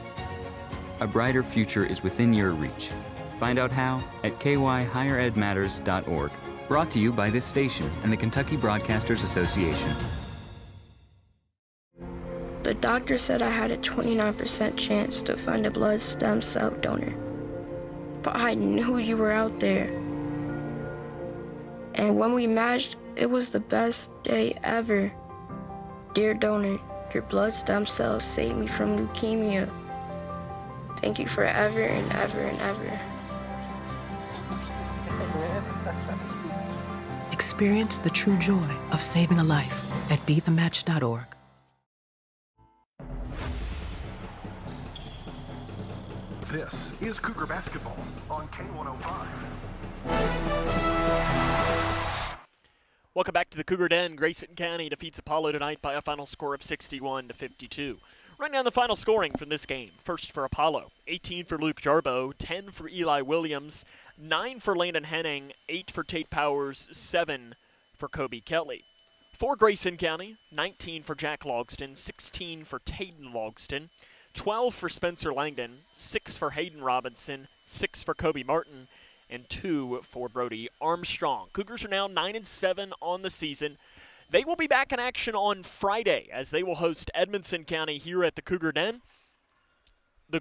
A brighter future is within your reach. Find out how at kyhigheredmatters.org. Brought to you by this station and the Kentucky Broadcasters Association. The doctor said I had a 29% chance to find a blood stem cell donor. But I knew you were out there. And when we matched, it was the best day ever. Dear donor, your blood stem cells saved me from leukemia. Thank you forever and ever and ever. Experience the true joy of saving a life at BeTheMatch.org. This is Cougar Basketball on K105. Welcome back to the Cougar Den. Grayson County defeats Apollo tonight by a final score of 61-52. Right now the final scoring from this game. First for Apollo, 18 for Luke Jarbo, 10 for Eli Williams, 9 for Landon Henning, 8 for Tate Powers, 7 for Kobe Kelly. For Grayson County, 19 for Jack Logston, 16 for Tayden Logston, 12 for Spencer Langdon, 6 for Hayden Robinson, 6 for Kobe Martin, and 2 for Brody Armstrong. Cougars are now 9-7 on the season. They will be back in action on Friday as they will host Edmonson County here at the Cougar Den. The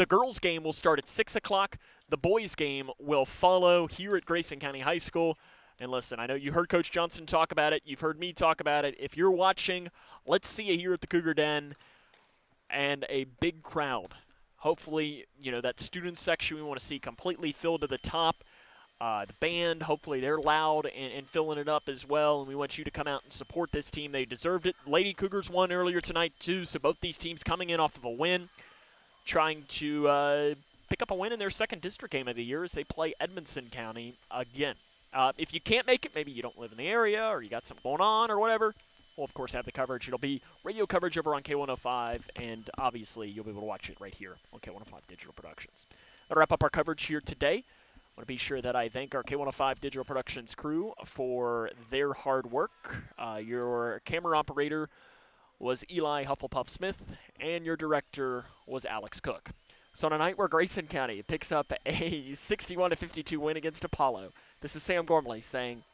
girls' game will start at 6 o'clock. The boys' game will follow here at Grayson County High School. And listen, I know you heard Coach Johnson talk about it. You've heard me talk about it. If you're watching, let's see you here at the Cougar Den. And a big crowd. Hopefully, that student section we want to see completely filled to the top. The band, hopefully they're loud and filling it up as well. And we want you to come out and support this team. They deserved it. Lady Cougars won earlier tonight, too. So both these teams coming in off of a win, trying to pick up a win in their second district game of the year as they play Edmonson County again. If you can't make it, maybe you don't live in the area or you got something going on or whatever, we'll, of course, have the coverage. It'll be radio coverage over on K105, and obviously you'll be able to watch it right here on K105 Digital Productions. That'll wrap up our coverage here today. want to be sure that I thank our K105 Digital Productions crew for their hard work. Your camera operator was Eli Hufflepuff Smith, and your director was Alex Cook. So on a night where Grayson County picks up a 61-52 win against Apollo, this is Sam Gormley saying